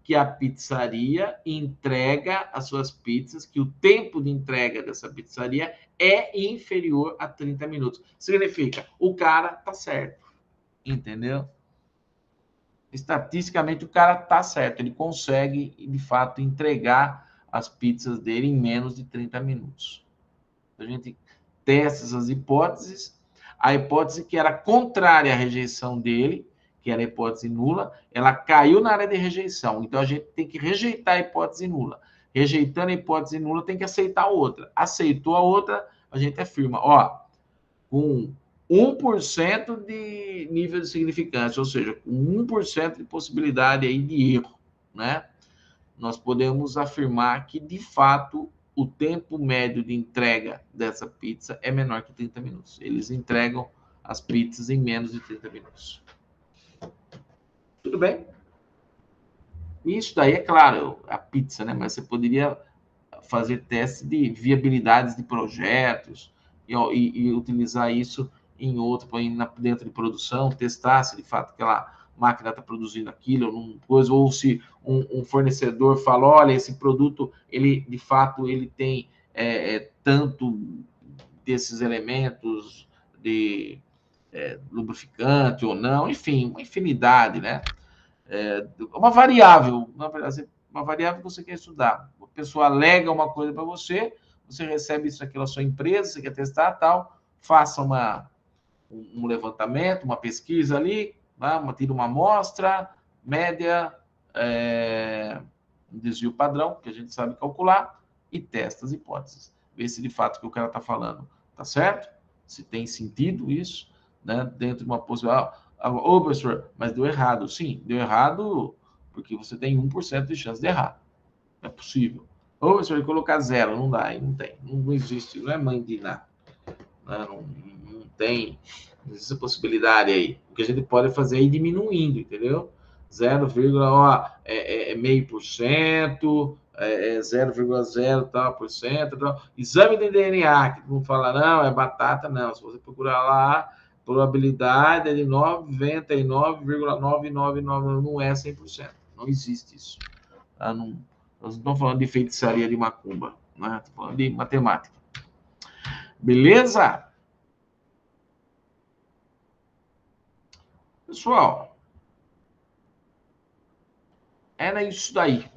que a pizzaria entrega as suas pizzas, que o tempo de entrega dessa pizzaria é inferior a 30 minutos. Significa, o cara tá certo, entendeu? Estatisticamente, o cara tá certo. Ele consegue, de fato, entregar as pizzas dele em menos de 30 minutos. A gente testa essas hipóteses. A hipótese que era contrária à rejeição dele, que era a hipótese nula, ela caiu na área de rejeição. Então, a gente tem que rejeitar a hipótese nula. Rejeitando a hipótese nula, tem que aceitar a outra. Aceitou a outra, a gente afirma, ó, com 1% de nível de significância, ou seja, com 1% de possibilidade aí de erro, né? Nós podemos afirmar que, de fato, o tempo médio de entrega dessa pizza é menor que 30 minutos. Eles entregam as pizzas em menos de 30 minutos. Tudo bem? Isso daí é claro, a pizza, né? Mas você poderia fazer teste de viabilidades de projetos e utilizar isso em outro, dentro de produção, testar se de fato aquela máquina está produzindo aquilo, ou se um fornecedor fala, olha, esse produto, ele de fato ele tem tanto desses elementos de lubrificante ou não, enfim, uma infinidade, né? Uma variável, na verdade, uma variável que você quer estudar. A pessoa alega uma coisa para você, você recebe isso aqui na sua empresa, você quer testar tal, faça um levantamento, uma pesquisa ali, né? Tira uma amostra, média, um desvio padrão, que a gente sabe calcular, e testa as hipóteses. Vê se de fato o que o cara está falando está certo, se tem sentido isso, né? Dentro de uma possibilidade. Ô, professor, mas deu errado. Sim, deu errado porque você tem 1% de chance de errar. É possível. Ô, professor, colocar zero, não dá, não tem. Não existe, não é mãe de nada. Não tem essa possibilidade aí. O que a gente pode fazer é ir diminuindo, entendeu? 0,5%, 0,0 tal por cento. Tal. Exame de DNA, que não fala, não, é batata, não. Se você procurar lá, probabilidade é de 99,9999, não é 100%. Não existe isso. Tá? Não, nós não estamos falando de feitiçaria de macumba, né? Estamos falando de matemática. Beleza? Pessoal, era isso daí.